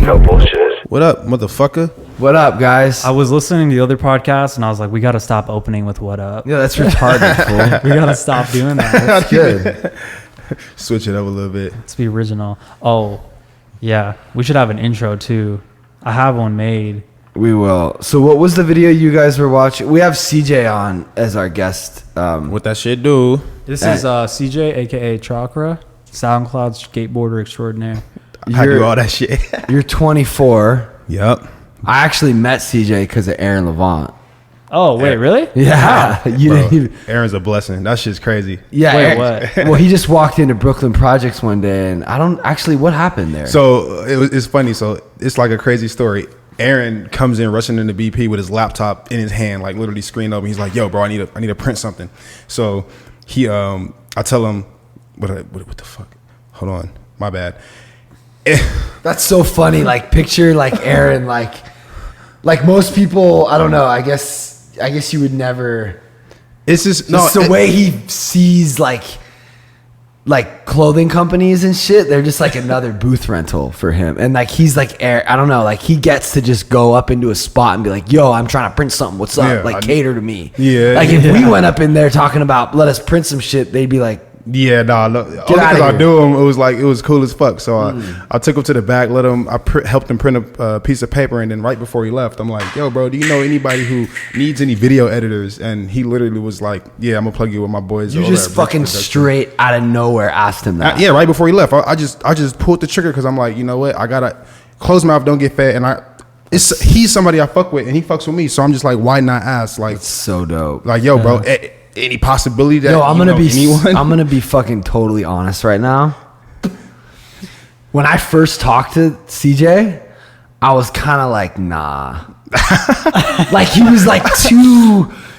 No bullshit. What up, motherfucker? What up, guys? I was listening to the other podcast and I was like, we got to stop opening with what up. Yeah, that's retarded, fool. We got to stop doing that. That's good. Switch it up a little bit. Let's be original. Oh, yeah. We should have an intro too. I have one made. We will. So what was the video you guys were watching? We have CJ on as our guest. What that shit do? This is CJ, a.k.a. Chakarra, SoundCloud skateboarder extraordinaire. I do all that shit. You're 24. Yep. I actually met CJ because of Aaron Levant. Oh, wait, really? Yeah. You Bro, didn't even... Aaron's a blessing. That shit's crazy. Yeah. Wait, what? Well, he just walked into Brooklyn Projects one day, and I don't actually... What happened there? So it's funny. So it's like a crazy story. Aaron comes in rushing into BP with his laptop in his hand, like literally screen open. He's like, "Yo, bro, I need to print something." So he, I tell him, what the fuck? Hold on, my bad. That's so funny. Like, picture like Aaron, like most people. I don't know. I guess you would never. It's just the way he sees like clothing companies and shit. They're just like another booth rental for him. And like he's like I don't know. Like he gets to just go up into a spot and be like, "Yo, I'm trying to print something. What's up? Yeah, cater to me." Yeah. Like if we went up in there talking about let us print some shit, they'd be like. Yeah, nah. Only because I knew him, it was cool as fuck. So I took him to the back, helped him print a piece of paper, and then right before he left, I'm like, "Yo, bro, do you know anybody who needs any video editors?" And he literally was like, "Yeah, I'm gonna plug you with my boys." You just fucking straight out of nowhere asked him that. Yeah, right before he left, I just pulled the trigger because I'm like, you know what, I gotta close mouth, don't get fed, and he's somebody I fuck with, and he fucks with me, so I'm just like, why not ask? Like, it's so dope. Like, yo, bro. Any possibility that I'm gonna be fucking totally honest right now. When I first talked to CJ, I was kind of like, nah. Like he was like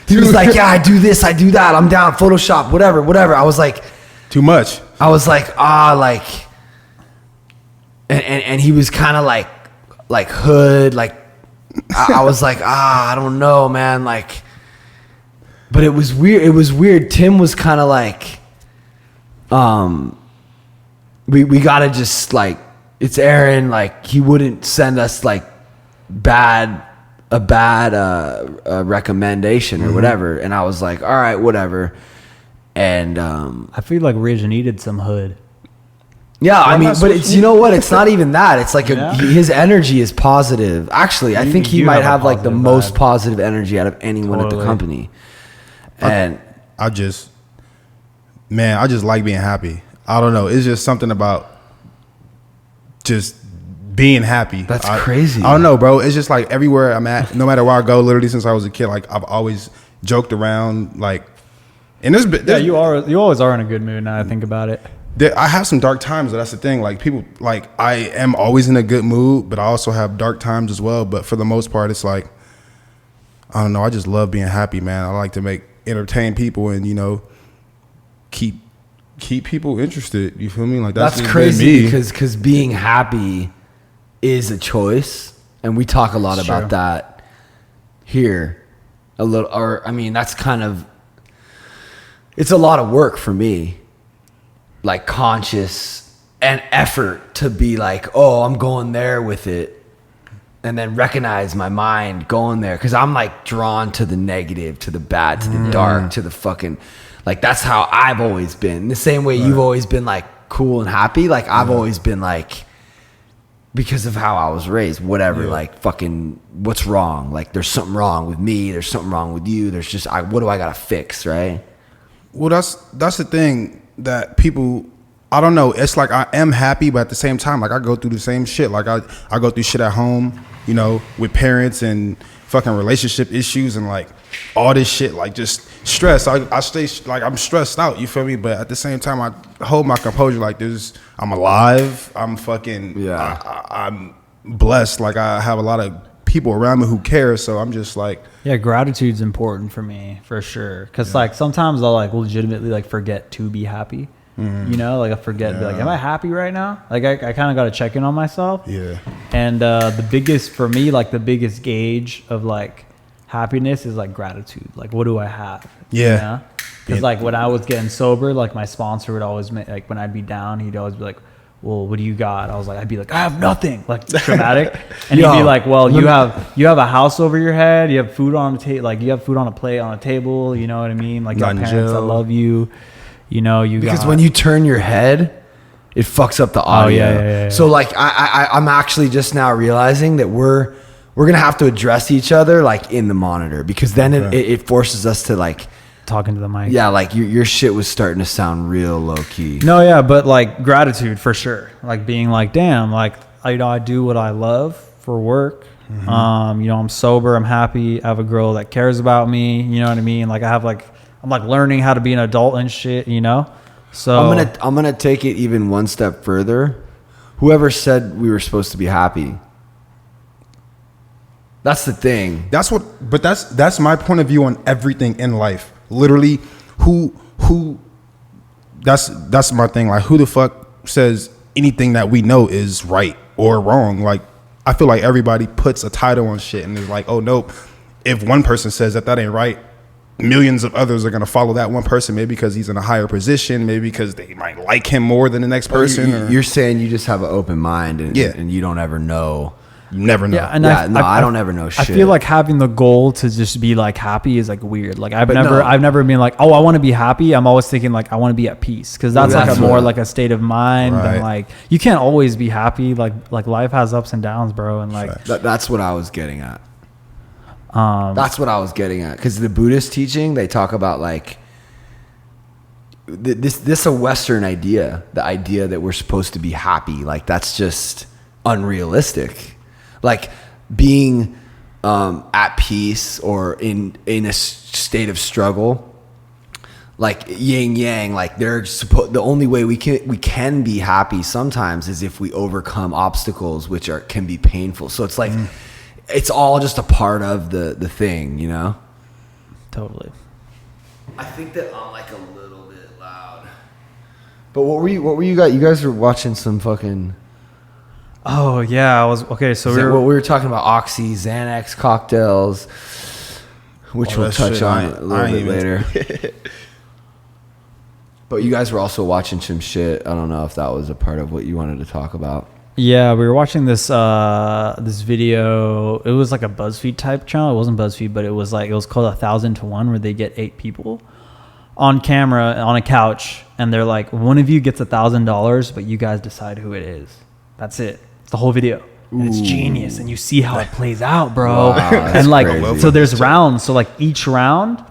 he was like, yeah, I do this, I do that, I'm down, Photoshop, whatever. I was like, too much. I was like, and he was kind of like hood, like I was like, I don't know, man, like. But it was weird. Tim was kind of like, we gotta just like, it's Aaron. Like he wouldn't send us like a bad recommendation or whatever. And I was like, all right, whatever. And I feel like Ridge needed some hood. Yeah, I mean, but it's, you know what? It's not even that. It's like his energy is positive. Actually, I think he might have like the most positive energy out of anyone at the company. And I just like being happy. I don't know. It's just something about just being happy. That's crazy. I don't know, bro. It's just like everywhere I'm at, no matter where I go, literally since I was a kid, like I've always joked around, like, and there's you always are in a good mood now I think about it. I have some dark times, but that's the thing. Like people, like I am always in a good mood, but I also have dark times as well. But for the most part, it's like, I don't know. I just love being happy, man. I like to entertain people and, you know, keep people interested. You feel me? Like that's crazy because being happy is a choice, and we talk a lot about that here a little. Or I mean, that's kind of, it's a lot of work for me, like conscious and effort to be like, oh, I'm going there with it. And then recognize my mind going there. Because I'm like drawn to the negative, to the bad, to the dark, to the fucking... Like that's how I've always been. The same way you've always been like cool and happy. Like I've always been like... Because of how I was raised. Whatever. Yeah. Like fucking... What's wrong? Like there's something wrong with me. There's something wrong with you. There's just... what do I gotta fix, right? Well, that's the thing that people... I don't know. It's like I am happy, but at the same time, like I go through the same shit. Like I go through shit at home, you know, with parents and fucking relationship issues and like all this shit, like just stress. I stay like I'm stressed out. You feel me? But at the same time, I hold my composure. Like I'm alive. I'm fucking. I'm blessed. Like I have a lot of people around me who care. So I'm just like. Yeah, gratitude's important for me for sure. Because like sometimes I'll like legitimately like forget to be happy. Mm-hmm. You know, like I forget to be like, am I happy right now? Like I kind of got to check in on myself. Yeah. And the biggest for me, like the biggest gauge of like happiness is like gratitude. Like what do I have? Yeah. Because like when I was getting sober, like my sponsor would always make, like when I'd be down, he'd always be like, well, what do you got? I'd be like, I have nothing, like dramatic. And he'd be like, well, you have a house over your head, you have food on the table, like you have food on a plate on a table, you know what I mean? Like, your parents that love you, you know, because when you turn your head, it fucks up the audio. Yeah. So like I'm actually just now realizing that we're gonna have to address each other like in the monitor, because then it forces us to like talking to the mic. Yeah, like your shit was starting to sound real low key. No, yeah, but like gratitude for sure. Like being like, damn, like I do what I love for work. Mm-hmm. You know, I'm sober, I'm happy, I have a girl that cares about me, you know what I mean? Like I'm like learning how to be an adult and shit, you know? So I'm gonna take it even one step further. Whoever said we were supposed to be happy. That's the thing. That's my point of view on everything in life. Literally, that's my thing. Like, who the fuck says anything that we know is right or wrong? Like, I feel like everybody puts a title on shit and is like, oh nope, if one person says that ain't right, millions of others are gonna follow that one person, maybe because he's in a higher position, maybe because they might like him more than the next person. You're saying you just have an open mind and you don't ever know. You never know. Yeah, and I don't ever know shit. I feel like having the goal to just be like happy is like weird. Like I've never been like, oh, I want to be happy. I'm always thinking like I want to be at peace, because that's like more like a state of mind. Right. Than like you can't always be happy. Like life has ups and downs, bro. And like that's what I was getting at. That's what I was getting at, because the Buddhist teaching, they talk about like this a Western idea, the idea that we're supposed to be happy. Like that's just unrealistic. Like being at peace or in a state of struggle, like yin yang, like the only way we can be happy sometimes is if we overcome obstacles which can be painful. So it's like it's all just a part of the thing, you know? Totally. I think that I'm like a little bit loud. But what were you guys? You guys were watching some fucking. Oh yeah, I was okay. So we were talking about Oxy, Xanax cocktails, which we'll touch on a little bit later. But you guys were also watching some shit. I don't know if that was a part of what you wanted to talk about. Yeah, we were watching this video. It was like a BuzzFeed type channel. It wasn't BuzzFeed, but it was called 1,000 to 1, where they get 8 people on camera on a couch, and they're like, one of you gets $1,000, but you guys decide who it is. That's it. It's the whole video. And it's genius, and you see how it plays out, bro. Wow, and like, crazy. so there's rounds. So like each round,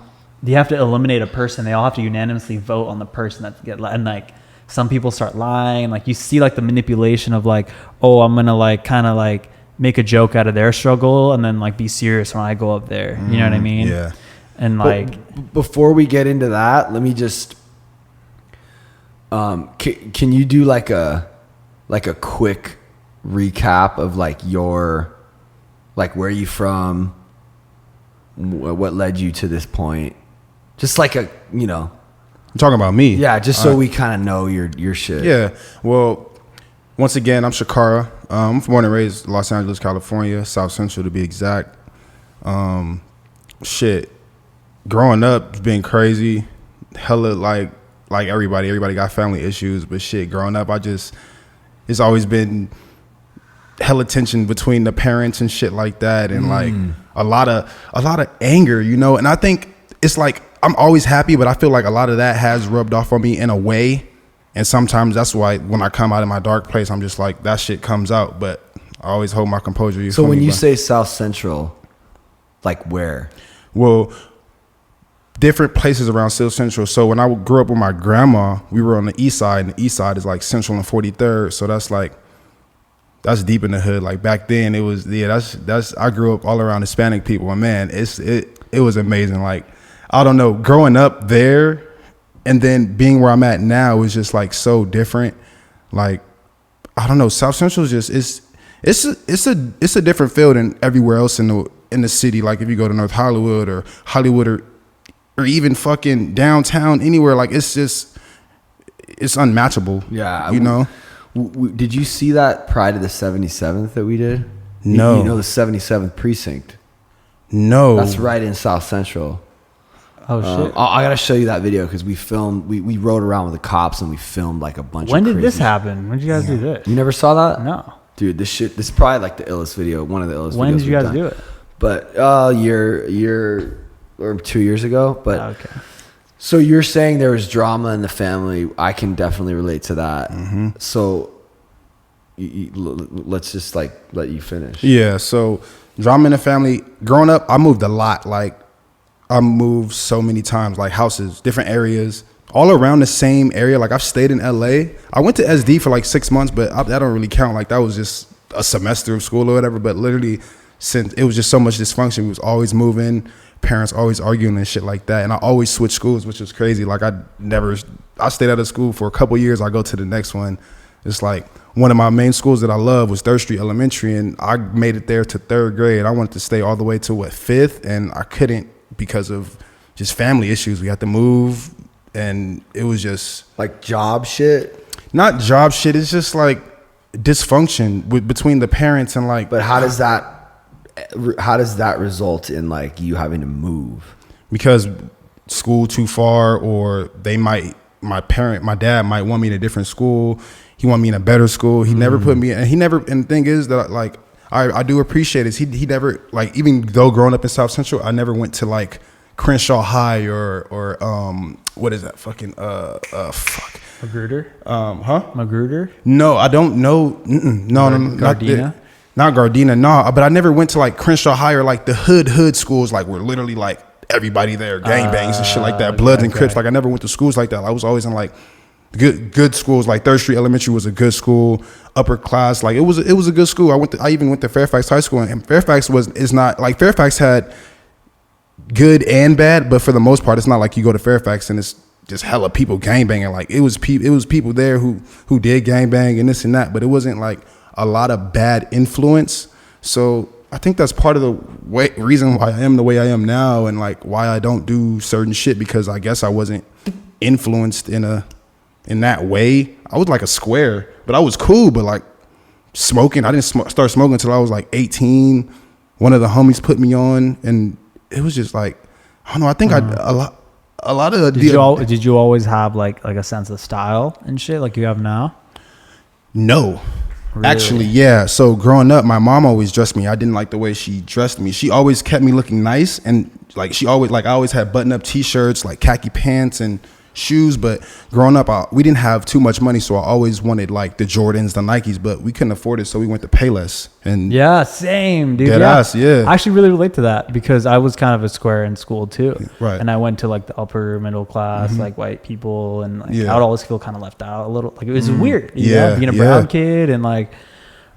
you have to eliminate a person. They all have to unanimously vote on the person that get, and like some people start lying. Like you see like the manipulation of like, oh, I'm gonna like kind of like make a joke out of their struggle and then like be serious when I go up there. You know what I mean? Yeah. And like, before we get into that, let me just can you do like a quick recap of like your, like where you from, what led you to this point, just like a, you know, I'm talking about me. Yeah, just so we kind of know your shit. Yeah. Well, once again, I'm Chakarra. I'm born and raised Los Angeles, California, South Central to be exact. Shit, growing up, it's been crazy. Hella like everybody got family issues, but shit, growing up, it's always been hella tension between the parents and shit like that, and like a lot of anger, you know. And I think it's like I'm always happy, but I feel like a lot of that has rubbed off on me in a way. And sometimes that's why when I come out of my dark place, I'm just like, that shit comes out. But I always hold my composure. So when you say South Central, like where? Well, different places around South Central. So when I grew up with my grandma, we were on the east side, and the east side is like Central and 43rd. So that's deep in the hood. Like back then it was, I grew up all around Hispanic people, and man, it was amazing. Like, I don't know, growing up there and then being where I'm at now is just like so different. Like, I don't know, South Central is just, it's a different feel than everywhere else in the city. Like if you go to North Hollywood or even fucking downtown, anywhere, like it's unmatchable. Yeah. You know? Did you see that Pride of the 77th that we did? No. You know the 77th precinct? No. That's right in South Central. Oh shit! I gotta show you that video because we rode around with the cops and we filmed like a bunch. When of did this crazy happen? When did you guys do this? You never saw that? No. Dude, this is probably like the illest video, one of the illest videos. When did you guys do it? But year or 2 years ago. But Okay. so you're saying there was drama in the family. I can definitely relate to that. Mm-hmm. So let's just like let you finish. Yeah, so drama in the family. Growing up, I moved a lot. Like, I moved so many times, like houses, different areas, all around the same area. Like, I've stayed in LA. I went to SD for like 6 months, but that don't really count. Like, that was just a semester of school or whatever. But literally, since it was just so much dysfunction, we was always moving, parents always arguing and shit like that. And I always switched schools, which was crazy. Like, I stayed out of school for a couple years. I go to the next one. It's like one of my main schools that I love was 3rd Street Elementary, and I made it there to 3rd grade. I wanted to stay all the way to 5th, and I couldn't because of just family issues. We had to move, and it was just Like job shit. not job shit. It's just like dysfunction between the parents and like. But how does that result in like you having to move? Because school too far, or my dad might want me in a different school. He want me in a better school. He never put me, and the thing is that like I do appreciate is he never, like, even though growing up in South Central, I never went to like Crenshaw High or what is that fucking fuck Magruder? Huh? Magruder? No, I don't know. No, Gardena? Not Gardena. No, but I never went to like Crenshaw High or like the hood schools, like where literally like everybody there gangbangs and shit like that, Bloods and Crips. Like, I never went to schools like that. I was always in like good schools. Like 3rd Street Elementary was a good school, upper class. Like, it was a good school. I even went to Fairfax High School, and Fairfax is not like, Fairfax had good and bad, but for the most part, it's not like you go to Fairfax and it's just hella people gangbanging. Like, it was people there who did gangbang and this and that, but it wasn't like a lot of bad influence. So I think that's part of the reason why I am the way I am now, and like why I don't do certain shit, because I guess I wasn't influenced in that way. I was like a square, but I was cool. But like smoking, I didn't start smoking until I was like 18. One of the homies put me on, and it was just like, I don't know. I think a lot of Did you always have like a sense of style and shit like you have now? No. Really? Actually, yeah. So growing up, my mom always dressed me. I didn't like the way she dressed me. She always kept me looking nice, and like I always had button-up T-shirts, like khaki pants and shoes. But growing up, we didn't have too much money, so I always wanted like the Jordans, the Nikes, but we couldn't afford it, so we went to Payless. And Yeah, same, dude. yeah. I actually really relate to that because I was kind of a square in school too. Right. And I went to like the upper middle class, like white people, and like Yeah. I would always feel kind of left out a little. Like, it was weird, you Yeah, know, being a yeah. brown kid, and like,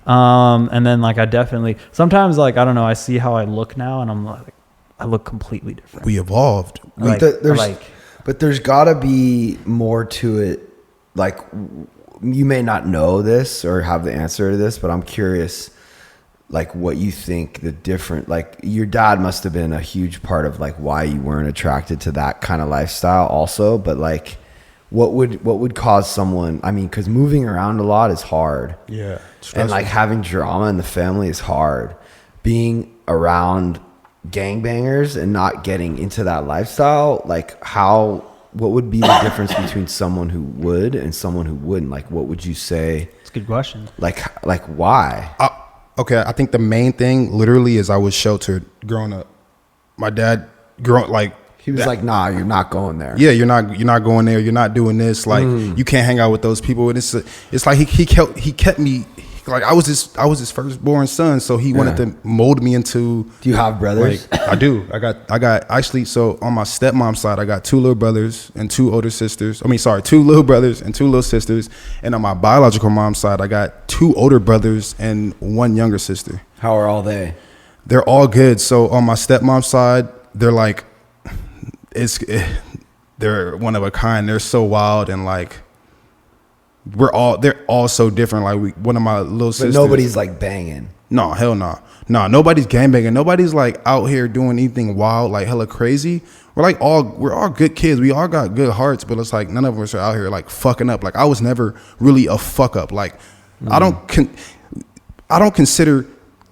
and then like I definitely sometimes, like, I don't know, I see how I look now, and I'm like, I look completely different. we evolved. Like, But there's gotta be more to it. Like, you may not know this or have the answer to this, but I'm curious, like, what you think the different, like, your dad must have been a huge part of like why you weren't attracted to that kind of lifestyle also. But like, what would cause someone, I mean, because moving around a lot is hard. Yeah. And like having drama in the family is hard. Being around gangbangers and not getting into that lifestyle, like what would be the difference between someone who would and someone who wouldn't? Like, what would you say? It's a good question. Like why? Okay, I think the main thing literally is I was sheltered growing up. My dad He was like, nah, you're not going there. yeah, you're not going there. You're not doing this. Like, you can't hang out with those people. And it's like he kept me, like, I was his firstborn son, so he wanted to mold me into. Do you have brothers? Like, I do. I got actually. So on my stepmom's side, I got 2 little brothers and 2 older sisters. 2 little brothers and 2 little sisters. And on my biological mom's side, I got 2 older brothers and 1 younger sister. How are all they? They're all good. So on my stepmom's side, they're like, they're one of a kind. They're so wild, and like, they're all so different. Like, one of my little sisters. But nobody's like banging. No, hell no. No, nobody's gangbanging. Nobody's like out here doing anything wild, like hella crazy. We're all good kids. We all got good hearts, but it's like none of us are out here like fucking up. Like, I was never really a fuck up. Like, I don't consider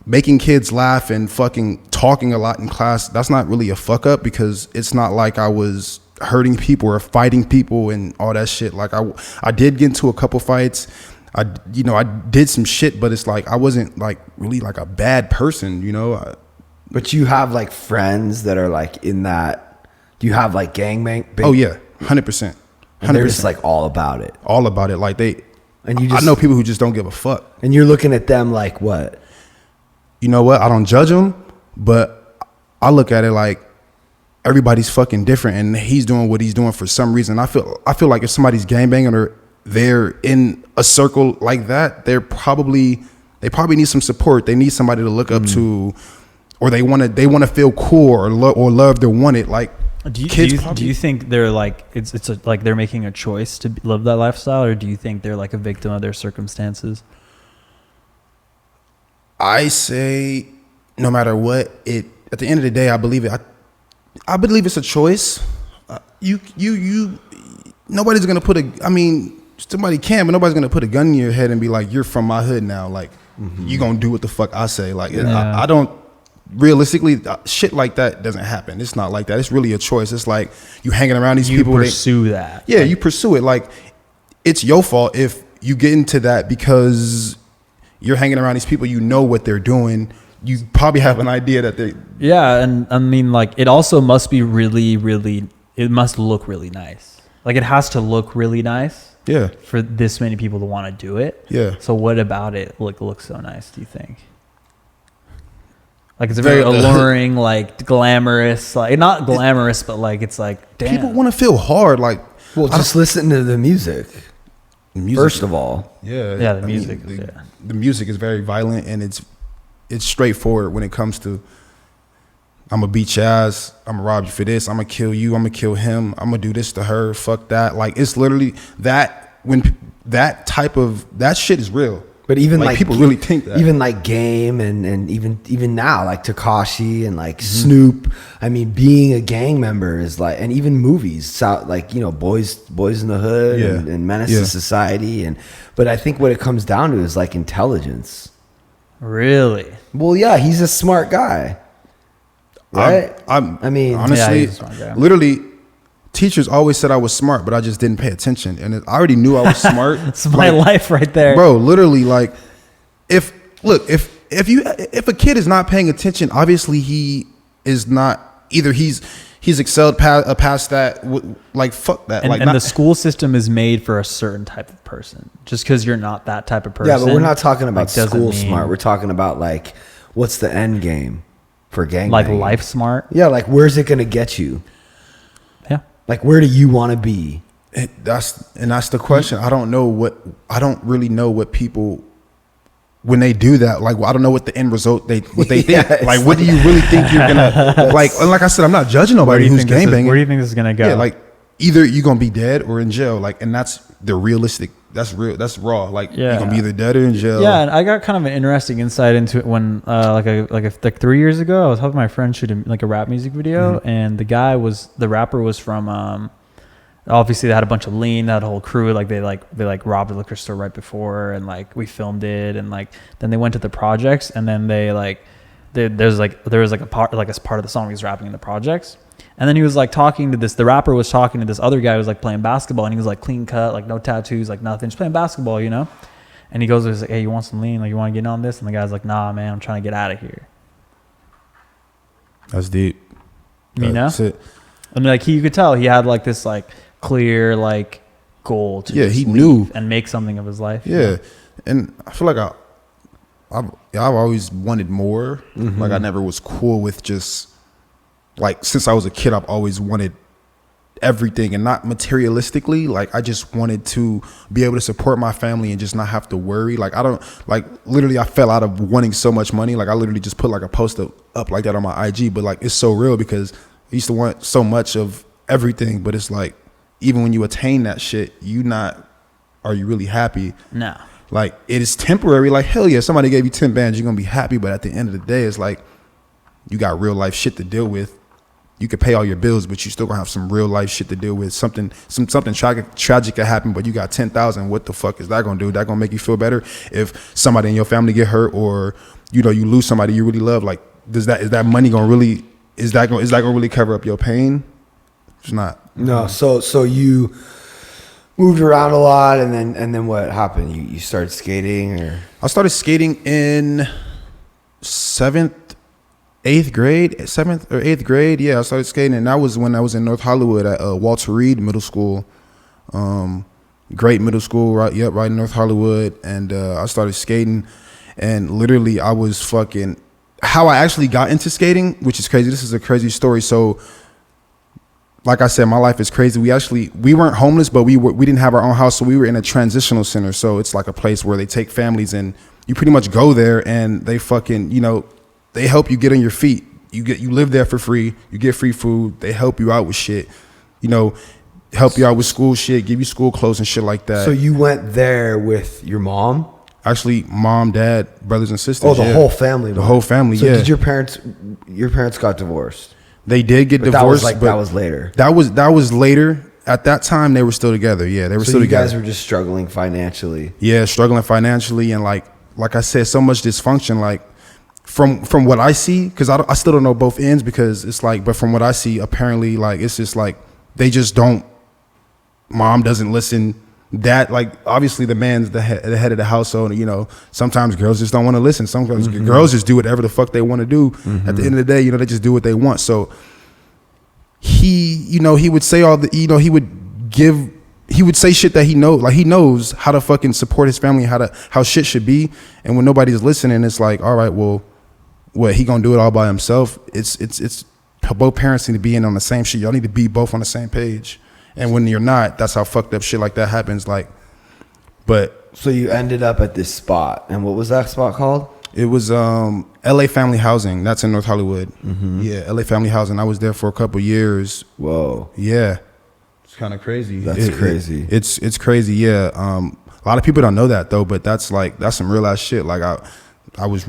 making kids laugh and fucking talking a lot in class, that's not really a fuck up, because it's not like I was hurting people or fighting people and all that shit. Like I did get into a couple fights. I did some shit, but it's like I wasn't like really like a bad person, you know. But you have like friends that are like in that. Do you have like gangbang? Oh yeah, 100%. And they're just like all about it. All about it. Like I know people who just don't give a fuck. And you're looking at them like what? You know what? I don't judge them, but I look at it like everybody's fucking different, and he's doing what he's doing for some reason. I feel like if somebody's gangbanging or they're in a circle like that, they probably need some support. They need somebody to look up to, or they want to feel cool or loved or wanted. Like, do you think they're like like they're making a choice to live that lifestyle, or do you think they're like a victim of their circumstances? I say, no matter what, at the end of the day, I believe it. I believe it's a choice. Nobody's gonna put somebody can, but nobody's gonna put a gun in your head and be like, "You're from my hood now." Like, you gonna do what the fuck I say. Like, I don't. Realistically, shit like that doesn't happen. It's not like that. It's really a choice. It's like you hanging around these people. You pursue that. Yeah, you pursue it. Like, it's your fault if you get into that because you're hanging around these people. You know what they're doing. You probably have an idea that they. Yeah, and I mean, like, it also must be really, really. It must look really nice. Like, it has to look really nice. Yeah. For this many people to want to do it. Yeah. So what about it looks so nice, do you think? Like, it's a very alluring, like glamorous, like not glamorous, but like it's like, damn. People want to feel hard. Like, well, just listen to the music. First of all, yeah, the music. The music is very violent, and it's straightforward when it comes to, I'm gonna beat your ass, I'm gonna rob you for this, I'm gonna kill you, I'm gonna kill him, I'm gonna do this to her, fuck that. Like, it's literally that, when that type of that shit is real. But even like people really think that. Even like Game and even now, like Tekashi and like Snoop. I mean, being a gang member is like, and even movies, like, you know, Boys in the Hood and Menace to Society. But I think what it comes down to is like intelligence. Really? Well, yeah, he's a smart guy. Right? I mean, honestly, literally, teachers always said I was smart, but I just didn't pay attention. And I already knew I was smart. It's my life right there. Bro, literally, like, if a kid is not paying attention, obviously he is not, either he's excelled past that, like, fuck that. And the school system is made for a certain type of person. Just because you're not that type of person. Yeah, but we're not talking about like, school smart. We're talking about, like, what's the end game for gang like banging? Life smart? Yeah, like, where's it going to get you? Yeah. Like, where do you want to be? That's the question. I don't really know what people, when they do that, like, I don't know what the end result what they think. Like, what do you really think you're gonna like? And like I said, I'm not judging nobody who's gangbanging. Where do you think this is gonna go? Yeah, like, either you're gonna be dead or in jail. Like, and that's the realistic. That's real. That's raw. Like, you're gonna be either dead or in jail. Yeah, and I got kind of an interesting insight into it when like 3 years ago, I was helping my friend shoot a rap music video, and the rapper was from obviously they had a bunch of lean, that whole crew, like they robbed a liquor store right before, and like we filmed it, and like then they went to the projects, and then there was a part, like as part of the song he was rapping in the projects, and then he was like the rapper was talking to this other guy who was like playing basketball, and he was like clean cut, like no tattoos, like nothing, just playing basketball, you know. And he goes, he's like, hey, you want some lean? Like, you want to get in on this? And the guy's like, nah, man, I'm trying to get out of here. That's deep. You know? That's it. And like you could tell he had like this like clear like goal to he knew and make something of his life. Yeah, and I feel like I've always wanted more. Like, I never was cool with just, like, since I was a kid, I've always wanted everything, and not materialistically. Like, I just wanted to be able to support my family and just not have to worry. Like, I don't, like, literally I fell out of wanting so much money. Like, I literally just put like a post up like that on my IG, but like, it's so real because I used to want so much of everything, but it's like, even when you attain that shit, are you really happy? No. Like, it is temporary. Like, hell yeah, somebody gave you 10 bands, you're gonna be happy, but at the end of the day, it's like, you got real life shit to deal with. you could pay all your bills, but you still gonna have some real life shit to deal with. Something tragic could happen, but you got 10,000. What the fuck is that gonna do? That gonna make you feel better if somebody in your family get hurt, or you lose somebody you really love? Like, is that money gonna really really cover up your pain? It's not. No. So you moved around a lot, and then what happened? You started skating, or? I started skating in 7th or 8th grade. Yeah, I started skating, and that was when I was in North Hollywood at Walter Reed Middle School. Great middle school, right? Yep, right in North Hollywood. And I started skating, and literally I was fucking. How I actually got into skating, which is crazy. This is a crazy story. So, like I said, my life is crazy. We weren't homeless, but we didn't have our own house, so we were in a transitional center. So it's like a place where they take families, and you pretty much go there, and they fucking, they help you get on your feet. You live there for free. You get free food. They help you out with shit. Help you out with school shit, give you school clothes and shit like that. So you went there with your mom? Actually, mom, dad, brothers and sisters. Oh, the whole family. The whole family. So yeah. Did your parents got divorced? They did get divorced. That was later. That was later. At that time, they were still together. Yeah, they were still together. So you guys were just struggling financially. Yeah, struggling financially, and like I said, so much dysfunction. Like from what I see, because I still don't know both ends, because it's like, but from what I see, apparently, like it's just like they just don't. Mom doesn't listen. Dad, like, obviously the man's the head of the household. Sometimes girls just don't want to listen. Sometimes girls just do whatever the fuck they want to do. At the end of the day, they just do what they want. So he would say he would say shit that he knows how to fucking support his family, how shit should be. And when nobody's listening, it's like, all right, well, what, he gonna do it all by himself? It's both parents need to be in on the same shit. Y'all need to be both on the same page. And when you're not, that's how fucked up shit like that happens. So you ended up at this spot, and what was that spot called? It was LA Family Housing. That's in North Hollywood. Mm-hmm. Yeah, LA Family Housing. I was there for a couple years. Whoa. Yeah. It's kind of crazy. That's crazy. It's crazy, yeah. A lot of people don't know that though, but that's some real ass shit. Like I was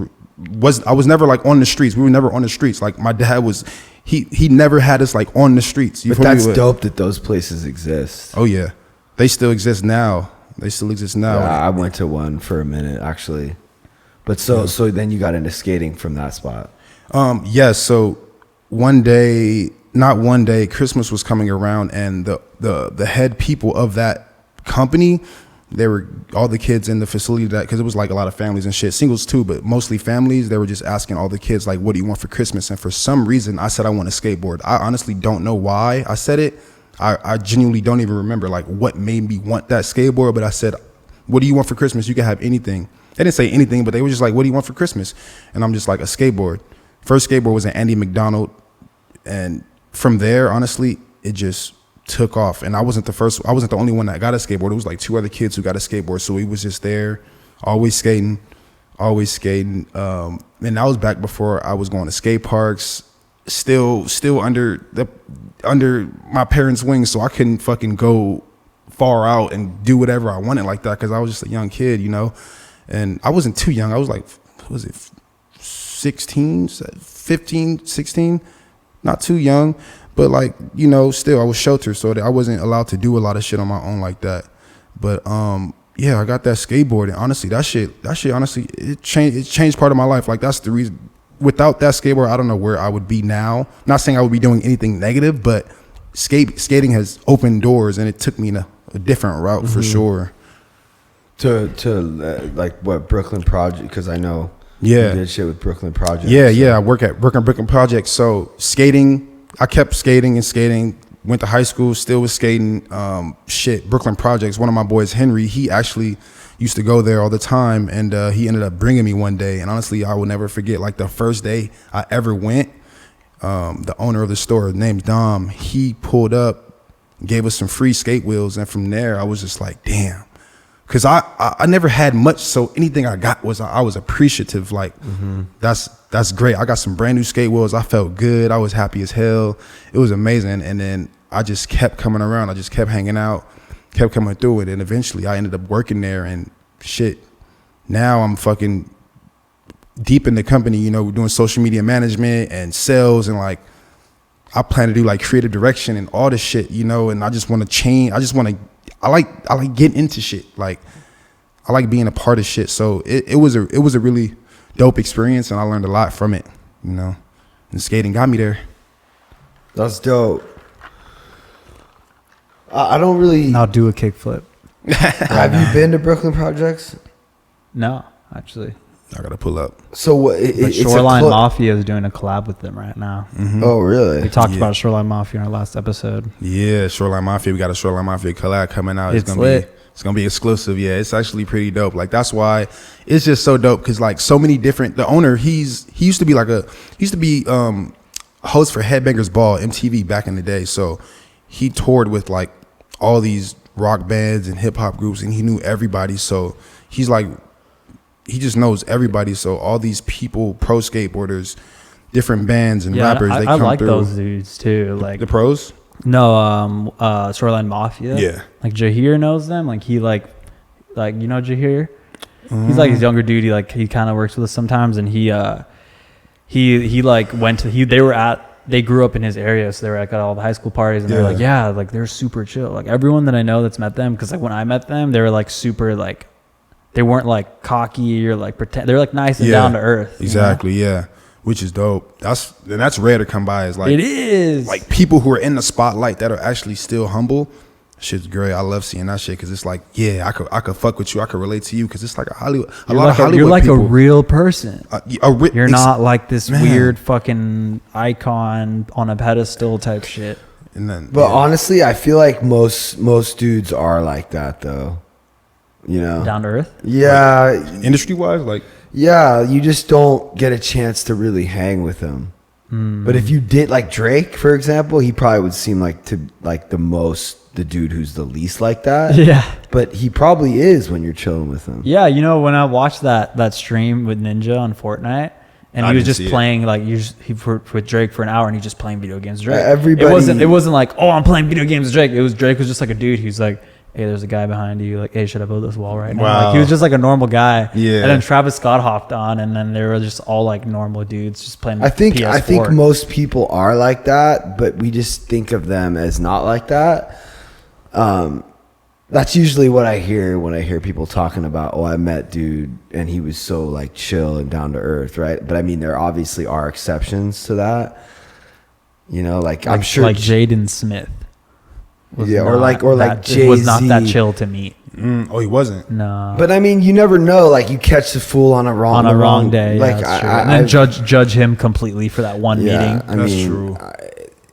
never like on the streets. We were never on the streets. Like my dad was. He never had us like on the streets. But that's dope that those places exist. Oh yeah, they still exist now. Yeah, I went to one for a minute actually, but so then you got into skating from that spot. Yes. So one day, Christmas was coming around, and the head people of that company, they were all the kids in the facility, because it was like a lot of families and shit, singles too, but mostly families. They were just asking all the kids like, what do you want for Christmas? And for some reason I said I want a skateboard. I honestly don't know why I said it. I genuinely don't even remember like what made me want that skateboard, but I said, what do you want for Christmas? You can have anything. They didn't say anything, but they were just like, what do you want for Christmas? And I'm just like, a skateboard. First skateboard was an Andy McDonald, and from there, honestly, it just took off. And I wasn't the only one that got a skateboard. It was like 2 other kids who got a skateboard. So we was just there, always skating. And that was back before I was going to skate parks, still under my parents' wings. So I couldn't fucking go far out and do whatever I wanted like that, because I was just a young kid, and I wasn't too young. I was like, what was it, 16, 15, 16, not too young. But like, still I was sheltered, so that I wasn't allowed to do a lot of shit on my own like that. But yeah, I got that skateboard, and honestly, that shit honestly, it changed part of my life. Like that's the reason. Without that skateboard, I don't know where I would be now. Not saying I would be doing anything negative, but skating has opened doors, and it took me in a different route for sure. To like what, Brooklyn Project? Because I know you did shit with Brooklyn Project. Yeah, I work at Brooklyn Project. So skating. I kept skating. Went to high school, still was skating. Brooklyn Projects. One of my boys, Henry, he actually used to go there all the time, and he ended up bringing me one day. And honestly, I will never forget. Like the first day I ever went, the owner of the store, named Dom, he pulled up, gave us some free skate wheels, and from there I was just like, damn. Because I never had much, so anything I got I was appreciative. Like that's great. I got some brand new skate wheels. I felt good. I was happy as hell. It was amazing. And then I just kept coming around. I just kept hanging out, kept coming through it, and eventually I ended up working there. And shit, now I'm fucking deep in the company. Doing social media management and sales, and like I plan to do like creative direction and all this shit, you know, and I just want to change. I like getting into shit. Like I like being a part of shit. So it was a really dope experience, and I learned a lot from it, you know. And skating got me there. That's dope. I don't really. I'll do a kickflip. Have you been to Brooklyn Projects? No, actually. I gotta pull up. So what? But Shoreline Mafia is doing a collab with them right now. Mm-hmm. Oh, really? We talked about Shoreline Mafia in our last episode. Yeah, Shoreline Mafia. We got a Shoreline Mafia collab coming out. It's lit. It's gonna be exclusive. Yeah, it's actually pretty dope. Like that's why it's just so dope, because like so many different. The owner, he used to be host for Headbangers Ball MTV back in the day. So he toured with like all these rock bands and hip hop groups, and he knew everybody. So he's like, he just knows everybody. So all these people, pro skateboarders, different bands and rappers, they come like through. those dudes too. Like The pros. No, Shoreline Mafia. Yeah. Like Jahir knows them. Like he like you know Jahir? He's like his younger dude. He kind of works with us sometimes, and he like went to they grew up in his area, so they were like at all the high school parties, and they're like, yeah, like they're super chill. Like everyone that I know that's met them, because like when I met them, they were like super like, they weren't like cocky or like pretend. They're like nice and down to earth. Exactly. You know? Yeah. Which is dope. That's rare to come by. Is like, it is like people who are in the spotlight that are actually still humble. Shit's great. I love seeing that shit, because it's like, yeah, I could fuck with you. I could relate to you, because it's like a Hollywood. You're like people. a real person. You're not like this weird fucking icon on a pedestal type shit. And then, But honestly, I feel like most dudes are like that, though. You know, Down to earth. Yeah, like, industry wise, like, yeah, you just don't get a chance to really hang with them. But if you did, like Drake, for example, he probably would seem like the dude who's the least like that. Yeah. But he probably is when you're chilling with him. Yeah, you know, when I watched that stream with Ninja on Fortnite, and he was just playing like with Drake for an hour, and he's just playing video games with Drake. Everybody, it wasn't like, oh, I'm playing video games with Drake. Drake was just like a dude who's like, hey, there's a guy behind you. Like, hey, should I build this wall right now? Wow. Like, he was just like a normal guy. Yeah. And then Travis Scott hopped on, and then they were just all like normal dudes just playing. I think PS4. most people are like that, but we just think of them as not like that. That's usually what I hear when I hear people talking about, oh, I met dude and he was so like chill and down to earth, right? But I mean, there obviously are exceptions to that. You know, like I'm sure like Jaden Smith. Or like Jay-Z was not that chill to meet. Oh, he wasn't. No. But I mean, you never know. Like you catch the fool on a wrong day. Like yeah, and then judge him completely for that one meeting. That's true.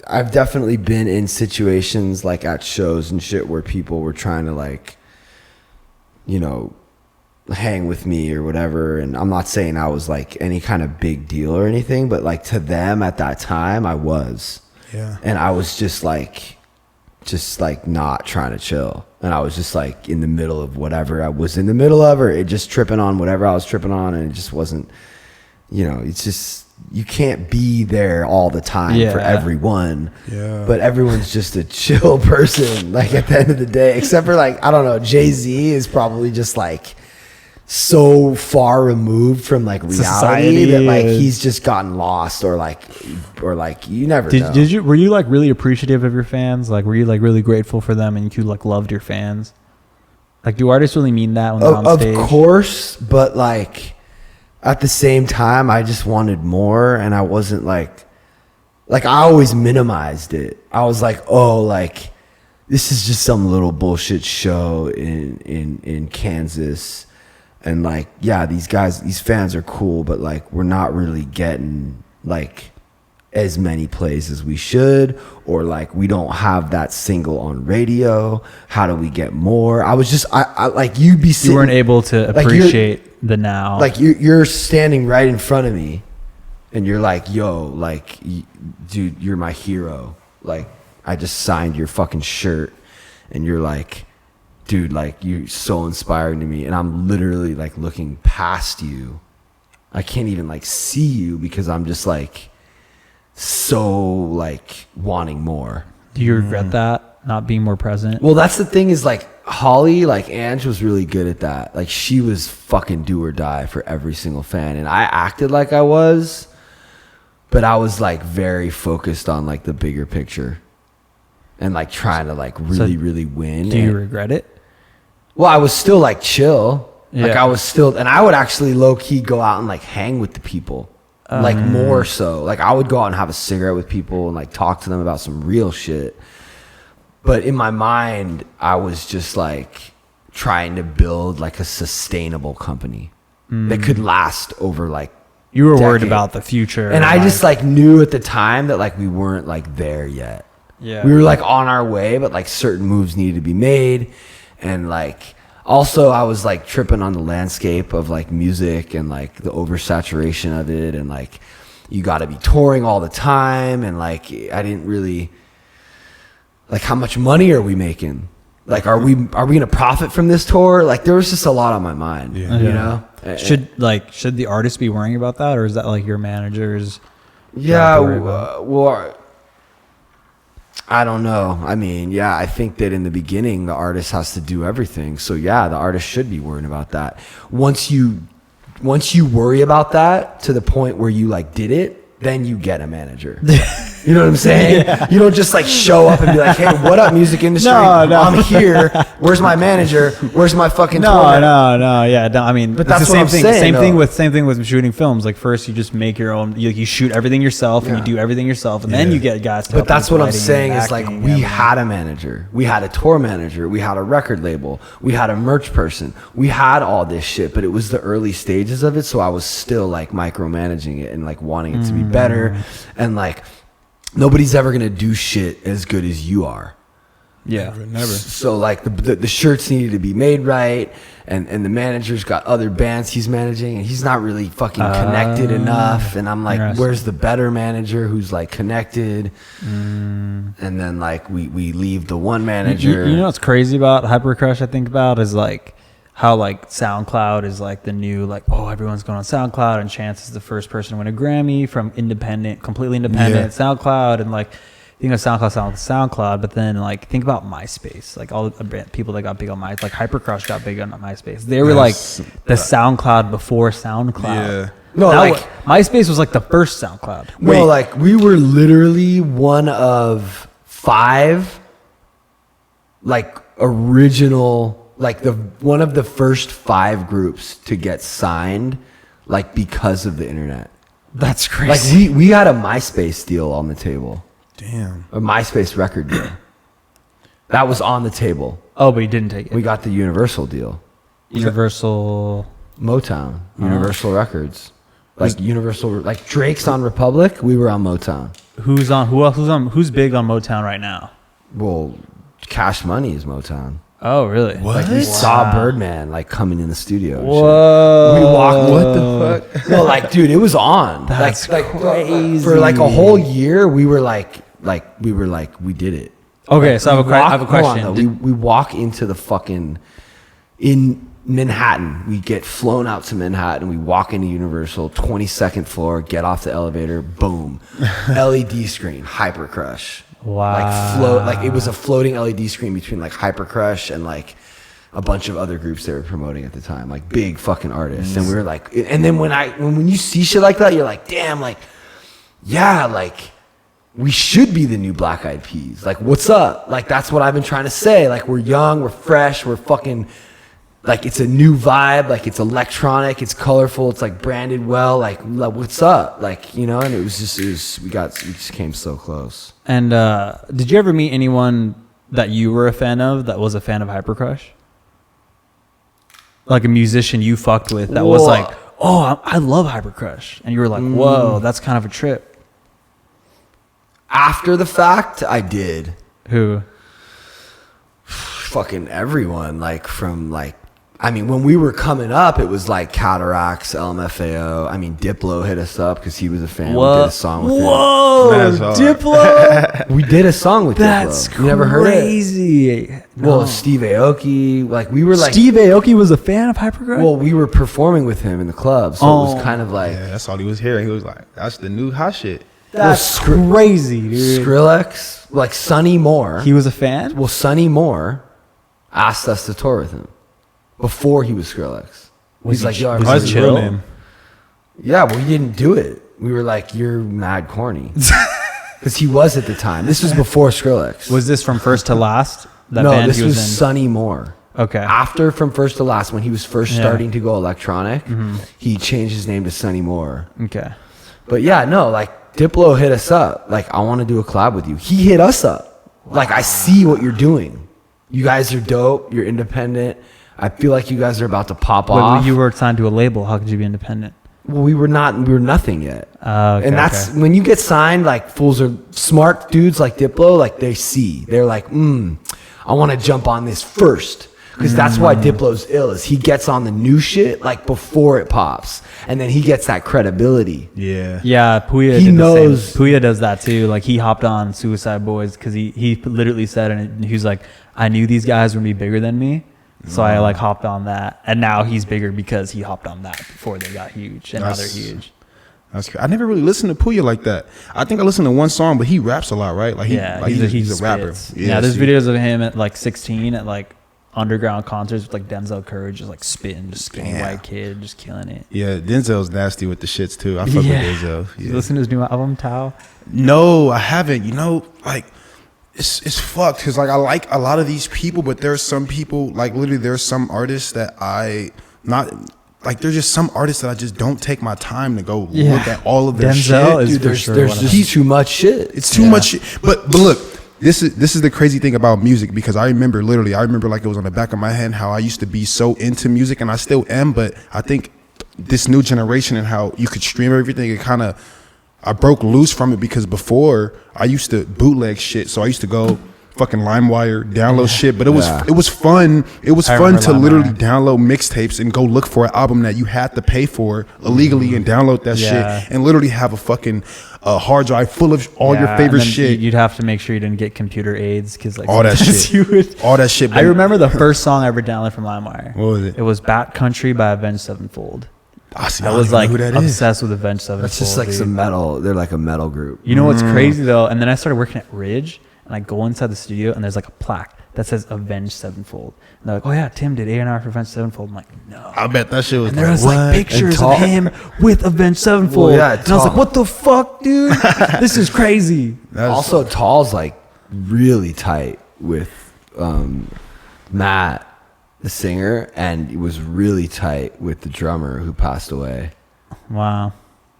I've definitely been in situations like at shows and shit where people were trying to like, you know, hang with me or whatever. And I'm not saying I was like any kind of big deal or anything, but like to them at that time I was. Yeah. And I was just like not trying to chill. And I was just like in the middle of whatever I was in the middle of, or it just tripping on whatever I was tripping on. And it just wasn't, you know, it's just, you can't be there all the time for everyone. Yeah. But everyone's just a chill person, like at the end of the day, except for like, I don't know, Jay-Z is probably just like so far removed from like reality Society that like he's just gotten lost or like you never know. Were you like really appreciative of your fans? Like, were you like really grateful for them and you like loved your fans? Like, do artists really mean that when they're on stage? Of course, but like at the same time, I just wanted more, and I wasn't like I always minimized it. I was like, oh, like this is just some little bullshit show in Kansas, and like, yeah, these fans are cool, but like we're not really getting like as many plays as we should, or like we don't have that single on radio. How do we get more? I was just I like you'd be sitting, you weren't able to appreciate the now. Like you're standing right in front of me, and you're like, yo, like, dude, you're my hero. Like, I just signed your fucking shirt, and you're like, dude, like, you're so inspiring to me. And I'm literally like looking past you. I can't even like see you because I'm just like so like wanting more. Do you regret that, not being more present? Well, that's the thing is like Holly, like Ange was really good at that. Like she was fucking do or die for every single fan. And I acted like I was, but I was like very focused on like the bigger picture and like trying to like really win. Do you regret it? Well, I was still like chill. Yeah. Like I was still, and I would actually low key go out and like hang with the people. Like more so. Like I would go out and have a cigarette with people and like talk to them about some real shit. But in my mind, I was just like trying to build like a sustainable company that could last over like You were worried decade. about the future. And I just like knew at the time that like we weren't like there yet. Yeah. We were like on our way, but like certain moves needed to be made. And like also I was like tripping on the landscape of like music and like the oversaturation of it, and like you got to be touring all the time, and like I didn't really like how much money are we making? Like are we gonna profit from this tour? Like there was just a lot on my mind. Yeah. You know? Should the artist be worrying about that, or is that like your manager's? Yeah, job to worry about? well, I don't know. I mean, yeah, I think that in the beginning, the artist has to do everything. So yeah, the artist should be worrying about that. Once you worry about that to the point where you like did it, then you get a manager. You know what I'm saying? Yeah. You don't just like show up and be like, hey, what up, music industry? No. I'm here. Where's my manager? Where's my fucking tour No, manager? yeah. No, I mean, But it's that's the what same I'm thing. saying, Same thing with shooting films. Like first, you just make your own. You shoot everything yourself, and you do everything yourself, and then you get guys. To But help that's with what I'm writing saying and is like acting we and- had a manager, we had a tour manager, we had a record label, we had a merch person, we had all this shit, but it was the early stages of it, so I was still like micromanaging it and like wanting it to be better, and like nobody's ever gonna do shit as good as you are. Yeah. Never. So like the shirts needed to be made right, and the manager's got other bands he's managing, and he's not really fucking connected enough. And I'm like, Interesting. where's the better manager who's like connected? And then like we leave the one manager. You know what's crazy about Hypercrush? I think about is like how like SoundCloud is like the new like, oh, everyone's going on SoundCloud, and Chance is the first person to win a Grammy from completely independent SoundCloud, and like think of SoundCloud, but then like think about MySpace, like all the people that got big on like Hypercrush got big on MySpace. They were like the SoundCloud before SoundCloud. Yeah. No, That like MySpace was like the first SoundCloud. no, like we were literally one of 5 like original, like one of the first 5 groups to get signed like because of the internet. That's Like crazy. we had a MySpace deal on the table. Damn. A MySpace record deal. That was on the table. Oh, but you didn't take it. We got the Universal deal. Universal. Motown. Universal Records. Like Universal, like Drake's on Republic, we were on Motown. Who's big on Motown right now? Well, Cash Money is Motown. Oh, really? Like we saw Birdman like coming in the studio. and shit. Whoa. We walked. What the fuck? No, like, dude, it was on. That's like crazy. for like a whole year, we were like we did it. Okay, so I have a Hold on, question. though. We walk into the fucking in Manhattan. We get flown out to Manhattan. We walk into Universal, 22nd floor. Get off the elevator. Boom, LED screen, Hypercrush. Wow. Like it was a floating LED screen between like Hypercrush and like a bunch of other groups they were promoting at the time, like big fucking artists. And we were like, and then when you see shit like that, you're like, damn, like, yeah, like we should be the new Black Eyed Peas. Like, what's up? Like, that's what I've been trying to say. Like, we're young, we're fresh, we're fucking, like, it's a new vibe. Like, it's electronic, it's colorful, it's like branded well. Like what's up? Like, you know, and we just came so close. And did you ever meet anyone that you were a fan of that was a fan of Hypercrush? Like a musician you fucked with that was like, oh, I love Hypercrush. And you were like, whoa, that's kind of a trip. After the fact, I did. Who? Fucking everyone, like from like, I mean, when we were coming up, it was like Cataracts, LMFAO. I mean, Diplo hit us up because he was a fan. We did a song with Whoa, That's hard. Diplo. him. We did a song with That's Diplo. You never heard it? crazy. Well, Steve Aoki, like we were like, Steve Aoki was a fan of Hypercrush? well, we were performing with him in the club, so it was kind of like Yeah, that's all he was hearing. He was like, "That's the new hot shit." that's Well, crazy, dude. Skrillex, like Sonny Moore. He was a fan? Well, Sonny Moore asked us to tour with him before he was Skrillex. He's like, yo, was everybody's he chill? real name. Yeah, well, he didn't do it. We were like, you're mad corny. Because he was at the time. This was before Skrillex. Was this from first to last? That No, band this he was in? Sonny Moore. Okay. After From First to Last, when he was first Yeah. starting to go electronic, he changed his name to Sonny Moore. Okay. But yeah, no, like Diplo hit us up. Like, I want to do a collab with you. He hit us up. Like, I see what you're doing. You guys are dope. You're independent. I feel like you guys are about to pop off. When you were signed to a label, how could you be independent? Well, we were nothing yet. Okay, And that's when you get signed, like fools are smart dudes like Diplo, like they're like, I want to jump on this first. Because that's why Diplo's ill, is he gets on the new shit like before it pops. And then he gets that credibility. Yeah. Yeah, Puya He did knows- the same. Puya does that too. Like he hopped on Suicide Boys because he literally said, and he was like, I knew these guys would be bigger than me. So I like hopped on that. And now he's bigger because he hopped on that before they got huge. And now they're huge. That's crazy. I never really listened to Puya like that. I think I listened to one song, but he raps a lot, right? Like he's a rapper. Yeah, there's videos of him at like 16 at like underground concerts with like Denzel Curry just like spitting, just skinny white kid, just killing it. Yeah, Denzel's nasty with the shits too. I fuck with Denzel. You Yeah. listen to his new album, Tao? No, I haven't. You know, like it's fucked because like I like a lot of these people, but there's some people like literally there's some artists that I not like. There's just some artists that I just don't take my time to go look at all of their Denzel shit. is Dude, for sure there's one of just too much shit. It's too much shit. But look, this is the crazy thing about music, because I remember like it was on the back of my hand how I used to be so into music, and I still am, but I think this new generation and how you could stream everything, it kind of, I broke loose from it, because before I used to bootleg shit. So I used to go fucking LimeWire, download shit, but it was fun. It was fun to literally download mixtapes and go look for an album that you had to pay for illegally and download that shit and literally have a fucking hard drive full of all your favorite shit. You'd have to make sure you didn't get computer aids because like all that shit. All that shit. I remember the first song I ever downloaded from LimeWire. What was it? It was Bat Country by Avenged Sevenfold. I was like obsessed with Avenged Sevenfold. That's just like some metal. They're like a metal group. You know what's crazy though? And then I started working at Ridge, and I go inside the studio, and there's like a plaque that says Avenged Sevenfold. And they're like, "Oh yeah, Tim did A&R for Avenged Sevenfold." I'm like, "No." I bet that shit was And there was like pictures of him with Avenged Sevenfold. Well, yeah, and I was like, "What the fuck, dude? This is crazy." Also, Tall's like really tight with Matt, the singer, and he was really tight with the drummer who passed away. Wow.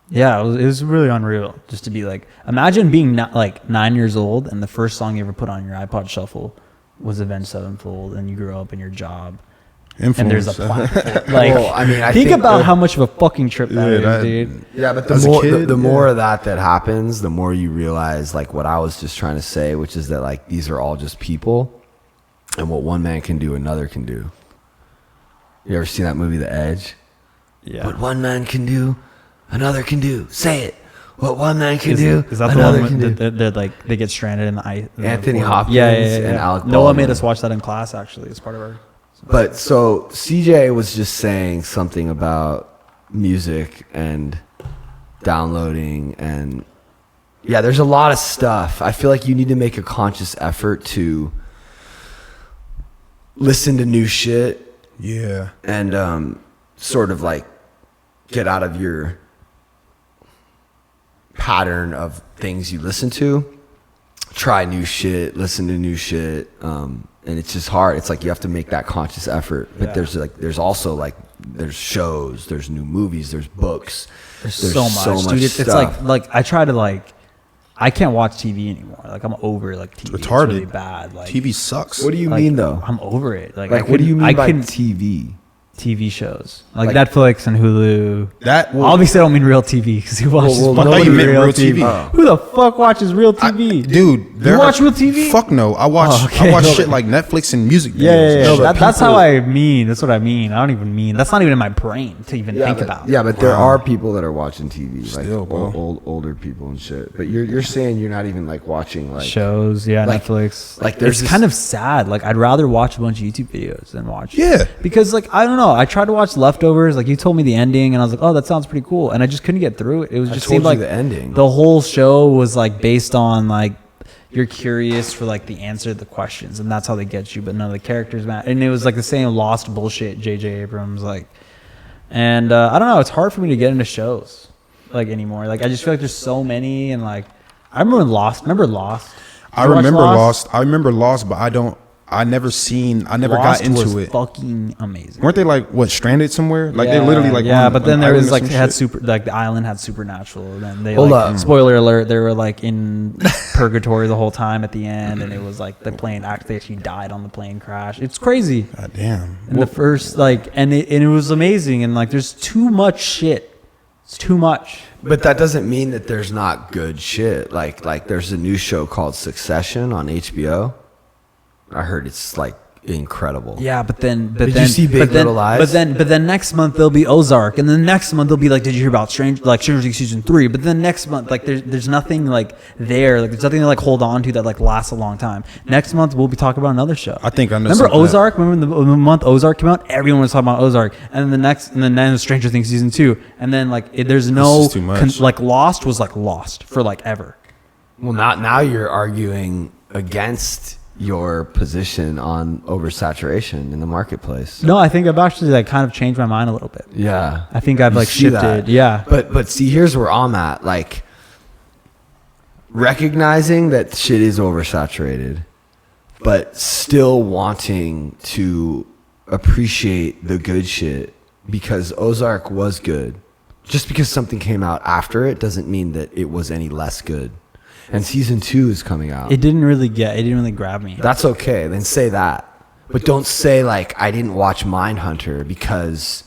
Yeah, it was really unreal just to be like, imagine being like 9 years old and the first song you ever put on your iPod shuffle was Avenged Sevenfold, and you grew up in your job. Influence. And there's a platform. Like, Well, I mean, I think think about how much of a fucking trip that is, dude. Yeah, but As a kid, the more of that happens, the more you realize like what I was just trying to say, which is that like these are all just people, and what one man can do, another can do. You ever seen that movie, The Edge? Yeah. What one man can do, another can do. Say it. What one man can do, Is that the another one can do. that they're like they get stranded in the ice? Anthony Hopkins and Alec Noah Baldwin. made us watch that in class actually as part of our. But so CJ was just saying something about music and downloading, and yeah, there's a lot of stuff. I feel like you need to make a conscious effort to listen to new shit. Yeah. And sort of like get out of your pattern of things you listen to. Try new shit, listen to new shit. And it's just hard. It's like you have to make that conscious effort. But there's also like there's shows, there's new movies, there's books. There's so much, dude. It's like I try to like. I can't watch TV anymore. Like I'm over like TV. It's retarded. It's really bad. Like TV sucks. What do you like, mean though? I'm over it. Like What do you mean I by couldn't TV? TV shows like Netflix and Hulu. Obviously I don't mean real TV because who watches I thought you meant real TV. Who the fuck watches real TV? Dude, you watch real TV? Fuck no. I watch shit like Netflix and music videos. Yeah. That's how I mean. That's what I mean. I don't even mean. That's not even in my brain to even think about. Yeah, but there are people that are watching TV, like Still, bro. older people and shit. But you're saying you're not even like watching like shows, like- Netflix. like, there's it's kind of sad. Like I'd rather watch a bunch of YouTube videos than watch. Yeah. Because like I don't know. I tried to watch Leftovers. Like you told me the ending, and I was like, oh, that sounds pretty cool. And I just couldn't get through it. It was just told seemed you like the ending. The whole show was like based on like you're curious for like the answer to the questions, and that's how they get you. But none of the characters matter. And it was like the same lost bullshit. J.J. Abrams like, and I don't know. It's hard for me to get into shows. like anymore. Like I just feel like there's so many, and like I remember Lost. Remember Lost? I remember Lost. I remember Lost, but I never got into was it. Fucking amazing. Weren't they like stranded somewhere? Like they literally like but then there was like it it had the island had supernatural. And then they Hold up. Spoiler alert, they were like in purgatory the whole time at the end, and it was like the plane actually died on the plane crash. It's crazy. God damn. And the first and it was amazing, and like there's too much shit. It's too much. But that doesn't mean that there's not good shit. Like there's a new show called Succession on HBO. I heard it's like incredible. Yeah, but then you see Big Little Lies? But then next month there'll be Ozark, and then next month they'll be like, did you hear about Stranger Things season 3? But then next month, like there's nothing like there, like there's nothing to like hold on to that like lasts a long time. Next month we'll be talking about another show. I think I know. Remember Ozark? Remember the month Ozark came out? Everyone was talking about Ozark, and then Stranger Things season 2, and then like there's no too much. like Lost was like lost for like ever. Well, now you're arguing against your position on oversaturation in the marketplace. No, I think I've actually like kind of changed my mind a little bit. Yeah. I think I've You like see shifted. that. Yeah. But see, here's where I'm at. Like, recognizing that shit is oversaturated, but still wanting to appreciate the good shit because Ozark was good. Just because something came out after it doesn't mean that it was any less good. And season 2 is coming out. It didn't really grab me. That's okay. Then say that. But don't say like I didn't watch Mindhunter because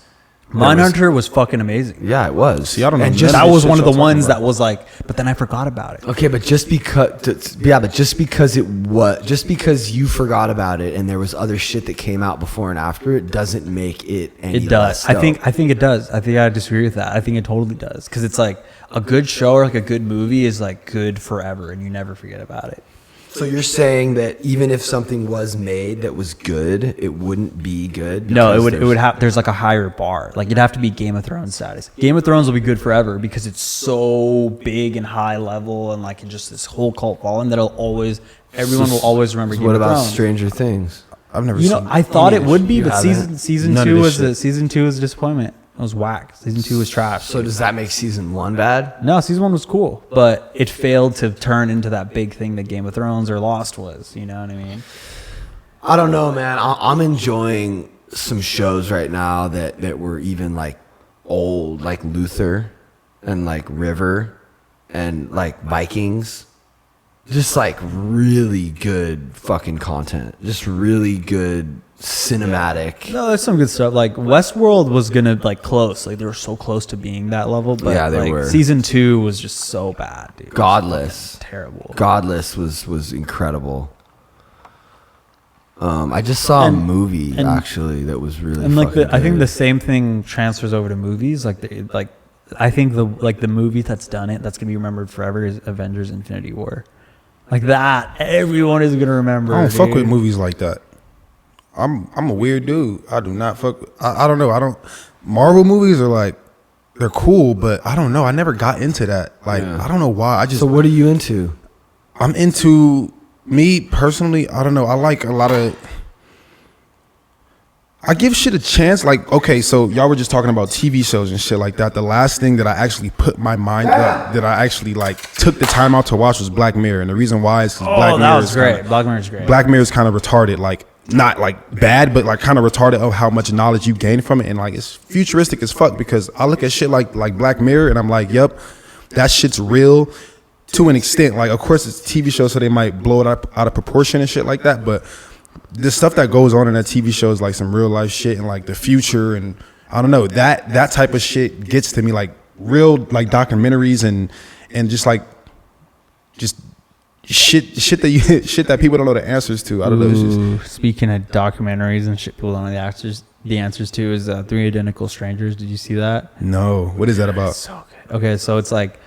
Mindhunter was fucking amazing. yeah, it was. See, I don't know. And Just- That was shit one of y'all the talking ones about. that was like, but then I forgot about it. Okay, but just because you forgot about it and there was other shit that came out before and after it doesn't make it any It less does. dope. I think it does. I think I disagree with that. I think it totally does because it's like a good show or like a good movie is like good forever and you never forget about it. So you're saying that even if something was made that was good, it wouldn't be good? No, because it would have. There's like a higher bar. Like it'd have to be Game of Thrones status. Game of Thrones will be good forever because it's so big and high level and like just this whole cult following that everyone will always remember. So Game what of about Thrones. Stranger Things? I've never You seen know, I thought it would be, You but haven't? season None of 2 this was shit. a disappointment. It was whack. Season 2 was trash. So does that make season 1 bad? No, season 1 was cool, but it failed to turn into that big thing that Game of Thrones or Lost was. You know what I mean? I don't know, man. I'm enjoying some shows right now that were even like old, like Luther and like River and like Vikings. Just like really good fucking content. Just really good cinematic. No, there's some good stuff. Like Westworld was gonna like close. Like they were so close to being that level, but Yeah, they like, were. Season 2 was just so bad, dude. Godless. Terrible. Godless was incredible. I just saw a movie actually that was really And like fucking I think good. the same thing transfers over to movies. I think the movie that's done it that's gonna be remembered forever is Avengers: Infinity War. Like that, everyone is gonna remember. I don't fuck with dude. movies like that. I'm a weird dude. I do not fuck. I don't know. I don't. Marvel movies are like they're cool, but I don't know. I never got into that. Like Yeah. I don't know why. I just So what are you into? I'm into me personally. I don't know. I like a lot of. I give shit a chance. Like, okay, so y'all were just talking about TV shows and shit like that. The last thing that I actually put my mind up, that I actually like took the time out to watch was Black Mirror, and the reason why is because Black Oh, Mirror that was is great. kinda- Black Mirror's great. Black Mirror is kind of retarded, like not like bad, but like kind of retarded of how much knowledge you gain from it, and like it's futuristic as fuck. Because I look at shit like Black Mirror, and I'm like, yep, that shit's real to an extent. Like, of course, it's a TV show, so they might blow it up out of proportion and shit like that, but the stuff that goes on in that TV show is like some real life shit and like the future, and I don't know, that type of shit gets to me, like real like documentaries and just like just shit that people don't know the answers to. I don't know. It's just, Ooh, speaking of documentaries and shit people don't know the answers to is Three Identical Strangers. Did you see that? no, what is that about? So good. Okay, so it's like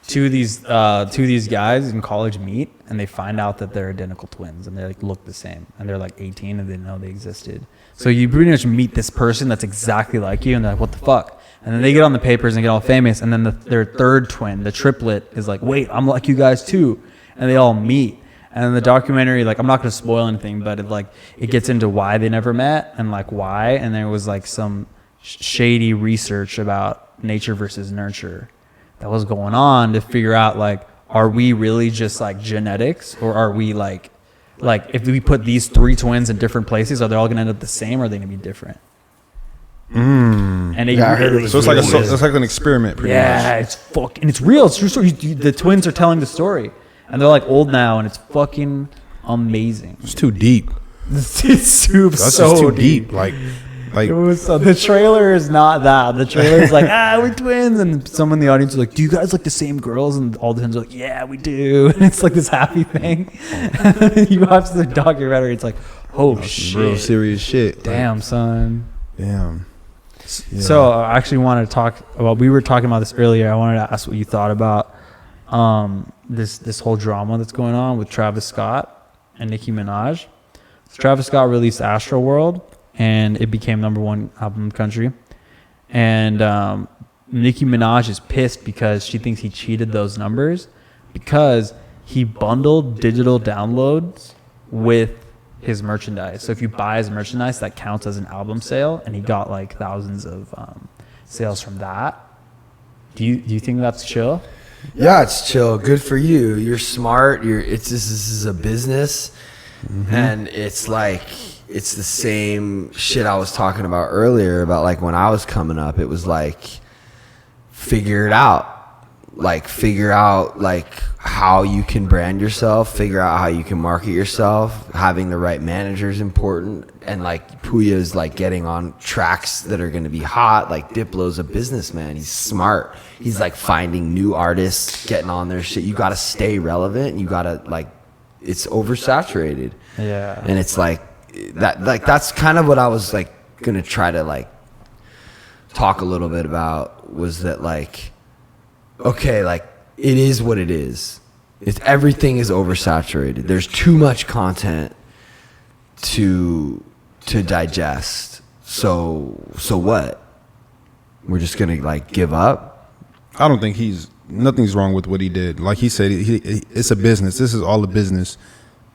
two of these guys in college meet and they find out that they're identical twins and they like look the same and they're like 18 and they know they existed. So you pretty much meet this person that's exactly like you and they're like, what the fuck? And then they get on the papers and get all famous, and then their third twin, the triplet, is like, wait, I'm like you guys too. And they all meet. And in the documentary, like, I'm not going to spoil anything, but it gets into why they never met and like why. And there was like some shady research about nature versus nurture. that was going on to figure out like, are we really just like genetics, or are we like if we put these 3 twins in different places, are they all gonna end up the same, or are they gonna be different? And so it's like an experiment, pretty much. It's real. It's true story. The twins are telling the story, and they're like old now, and it's fucking amazing. It's too deep. It's so That's just too deep. Like it was, the trailer is not that. The trailer is like, we're twins, and someone in the audience is like, do you guys like the same girls? And all the twins are like, yeah, we do. And it's like this happy thing. And then you watch the documentary, it's like, oh shit, real serious shit. Damn, son. Damn. Yeah. So I actually wanted to talk about. We were talking about this earlier. I wanted to ask what you thought about this whole drama that's going on with Travis Scott and Nicki Minaj. So Travis Scott released Astroworld, and it became #1 album in the country. And Nicki Minaj is pissed because she thinks he cheated those numbers because he bundled digital downloads with his merchandise. So if you buy his merchandise, that counts as an album sale, and he got like thousands of sales from that. Do you think that's chill? Yeah, it's chill. Good for you. You're smart. This is a business, and it's like it's the same shit I was talking about earlier about like when I was coming up. It was like figure out how you can brand yourself, figure out how you can market yourself. Having the right manager is important, and like Puya is like getting on tracks that are going to be hot. Like Diplo's a businessman, he's smart, he's like finding new artists, getting on their shit. You got to stay relevant, and you got to like, it's oversaturated. Yeah. And it's like that, like that's kind of what I was like going to try to like talk a little bit about, was that like, okay, like it is what it is. Everything is oversaturated. There's too much content to digest. So what? We're just gonna like give up? I don't think nothing's wrong with what he did. Like he said, it's a business. This is all a business.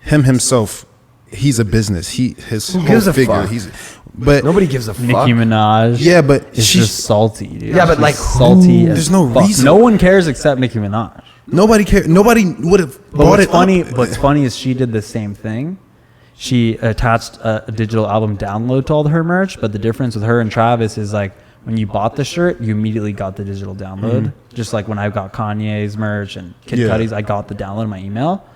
Himself, he's a business. His Who whole gives a figure. fuck? But Nobody gives a fuck. Nicki Minaj. Yeah, but it's she's just salty, dude. Yeah, but She's like, salty. there's no reason. No one cares except Nicki Minaj. Nobody cared. Nobody would have bought it. What's funny is she did the same thing. She attached a digital album download to all her merch, but the difference with her and Travis is like when you bought the shirt, you immediately got the digital download. Just like when I got Kanye's merch and Kid Cudi's, I got the download in my email.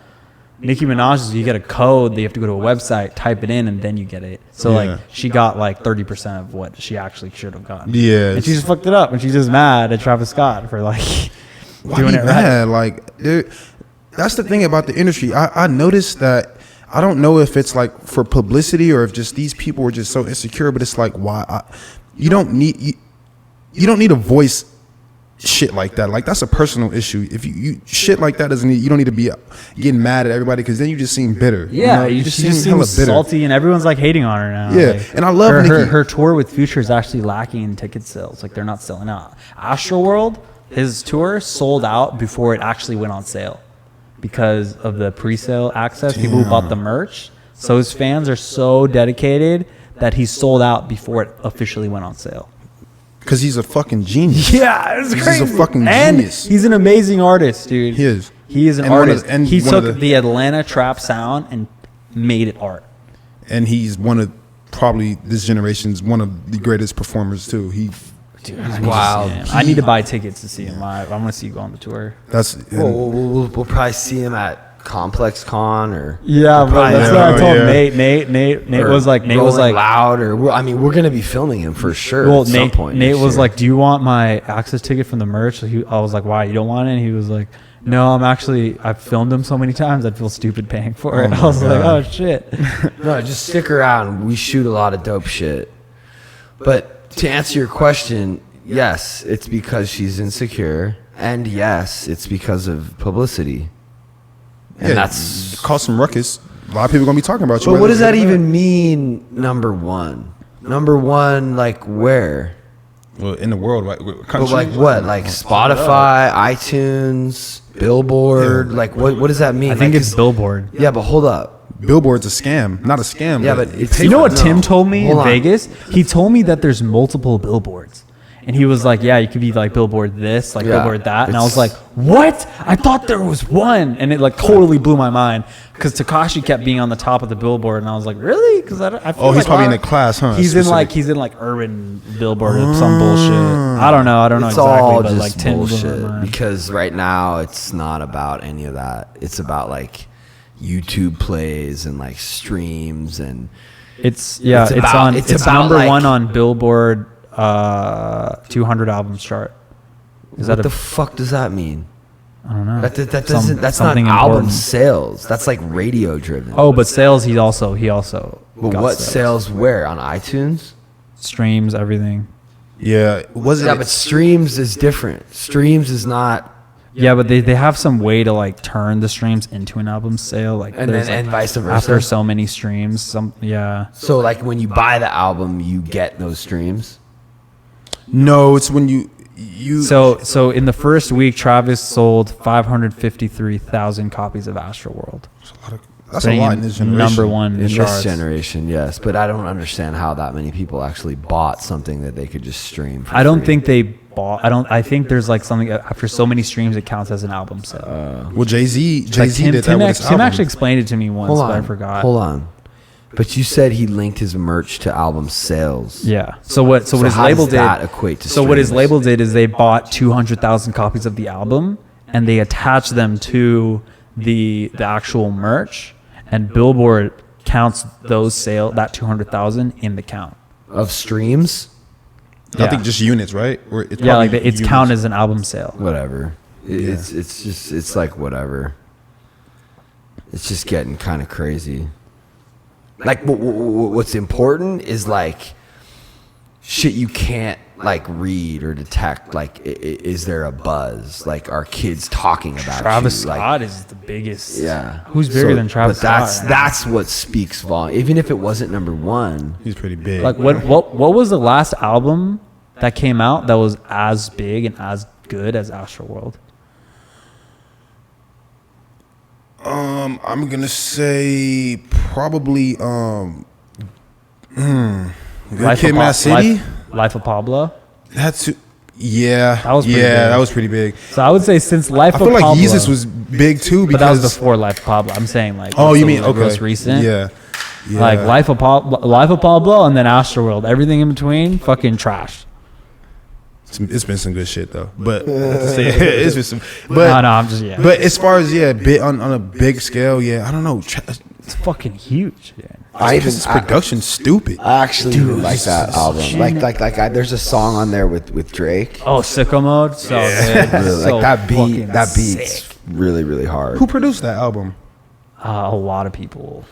Nicki Minaj's, you get a code, you have to go to a website, type it in, and then you get it. So like she got like 30% of what she actually should have gotten. Yeah. And she just fucked it up, and she's just mad at Travis Scott for like doing it right. Like, dude, that's the thing about the industry. I noticed that. I don't know if it's like for publicity or if just these people are just so insecure, but it's like, why? You don't need to voice shit like that. Like that's a personal issue. If you shit like that you don't need to be getting mad at everybody, because then you just seem bitter. Yeah, you just seem hella bitter. salty, and everyone's like hating on her now. Yeah, like, and I love Nicki. Her tour with Future is actually lacking in ticket sales. Like they're not selling out. Astroworld, his tour sold out before it actually went on sale, because of the pre-sale access. Damn. People who bought the merch. So his fans are so dedicated that he sold out before it officially went on sale. Because he's a fucking genius. Yeah, it's crazy. He's a fucking genius. He's an amazing artist, dude. He is. He is an artist. He took the Atlanta trap sound and made it art. And he's one of probably this generation's one of the greatest performers too. Dude, he's wild. I need to buy tickets to see him live. I want to see you go on the tour. We'll probably see him at Complex Con or but that's what I told Nate. Nate was like loud, or I mean, we're gonna be filming him for sure. Well, at some point Nate was like, "Do you want my access ticket from the merch?" I was like, "Why? You don't want it?" And he was like, "No, I've filmed him so many times, I'd feel stupid paying for it." I was like, "Oh shit." No, just stick around. We shoot a lot of dope shit. But to answer your question, yes, it's because she's insecure, and yes, it's because of publicity. And that's cause some ruckus. A lot of people are gonna be talking about you. But what does that even mean? Number one, like where? Well, in the world, right? But like what? Like Spotify, iTunes, Billboard. Like what does that mean? I think it's Billboard. Yeah, but hold up. Billboard's a scam, not a scam. Yeah, but it's, you know what Tim told me in Vegas? He told me that there's multiple billboards. And he was like, yeah, you could be like Billboard this, like Yeah, Billboard that. And I was like, what? I thought there was one. And it like totally blew my mind because Tekashi kept being on the top of the Billboard. And I was like, really? Because I feel he's probably in the class, huh? He's in like urban Billboard or some bullshit. I don't know It's exactly, all but just like 10 blew my bullshit mind. because right now it's not about any of that. It's about like YouTube plays and like streams and It's about number like, one on Billboard 200 albums chart. What the fuck does that mean? I don't know. That's not something album important. sales. That's like radio driven. Oh, but sales he also But got what sales where on iTunes? streams, everything. Yeah, was it? Yeah, but streams is different. Streams is not. Yeah, but they have some way to like turn the streams into an album sale, like And there's, then and vice versa. after so many streams, So like when you buy the album, you get those streams. No, it's when you. So in the first week, Travis sold 553,000 copies of Astroworld. That's a lot in this generation. Number one in In charts. this generation, yes, but I don't understand how that many people actually bought something that they could just stream. For I don't free. think they bought. I think there's like something after so many streams, it counts as an album sale. Well, Jay-Z Like did that with his Tim album. actually explained it to me once, Hold but I on, forgot. Hold on, but you said he linked his merch to album sales. Yeah. So what his how label does did? that equate to So what his streams? label did is they bought 200,000 copies of the album and they attached them to the actual merch, and Billboard counts those that 200,000 in the count. Of streams. I think just units, right? Or it's Yeah, like probably it's units. counted as an album sale. Whatever. It's like whatever. It's just getting kind of crazy. Like what's important is like shit you can't like read or detect. Like is there a buzz? Like are kids talking about Travis you? Like, Scott is the biggest. yeah. Who's bigger than Travis But Scott? that's what speaks volume. Even if it wasn't number one. He's pretty big. Like what was the last album that came out that was as big and as good as Astroworld? I'm gonna say probably Kid Mad City. Life of Pablo. That's yeah. That was pretty big. that was pretty big. So I would say since Life I of feel like Pablo, Yeezus was big too but that was because before Life of Pablo. I'm saying like oh, you so mean the okay, most recent? Yeah. Like Life of Pablo, and then Astroworld. Everything in between, fucking trash. It's been some good shit though, but it's been some. But No, I'm just But as far as bit on a big scale, I don't know. it's fucking huge. Yeah. His production's stupid. I actually even like that album. There's a song on there with Drake. Oh, Sicko Mode, so good. Really, So like that fucking beat's sick. really really hard. Who produced that album? A lot of people.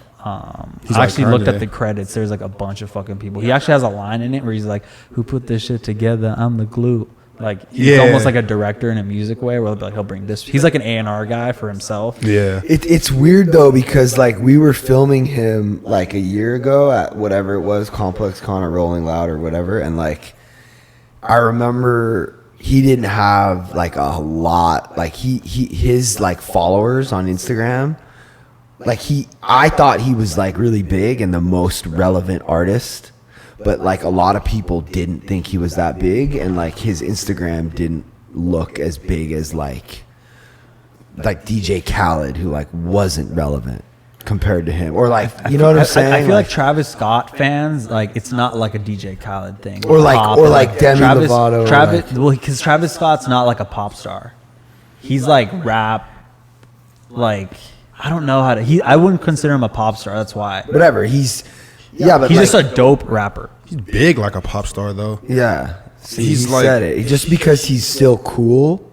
He's I like actually looked Kanye. at the credits. There's like a bunch of fucking people. He actually has a line in it where he's like, "Who put this shit together? I'm the glue." Like he's Yeah. almost like a director in a music way, where he'll bring this. He's like an A&R guy for himself. Yeah. It's weird though because like we were filming him like a year ago at whatever it was, Complex Con or Rolling Loud or whatever, and like I remember he didn't have like a lot, like his like followers on Instagram, like I thought he was like really big and the most relevant artist, but like a lot of people didn't think he was that big, and like his Instagram didn't look as big as like DJ Khaled, who like wasn't relevant compared to him, or like you know what I'm saying. I feel like Travis Scott fans, like it's not like a DJ Khaled thing, Or like- pop, or like Demi Travis, Lovato, or Travis, like- well, because Travis Scott's not like a pop star. He's like rap, like I don't know how to. I wouldn't consider him a pop star. That's why whatever he's but he's like, just a dope rapper. He's big like a pop star though. yeah. See, He's he like- said it. Just because he's still cool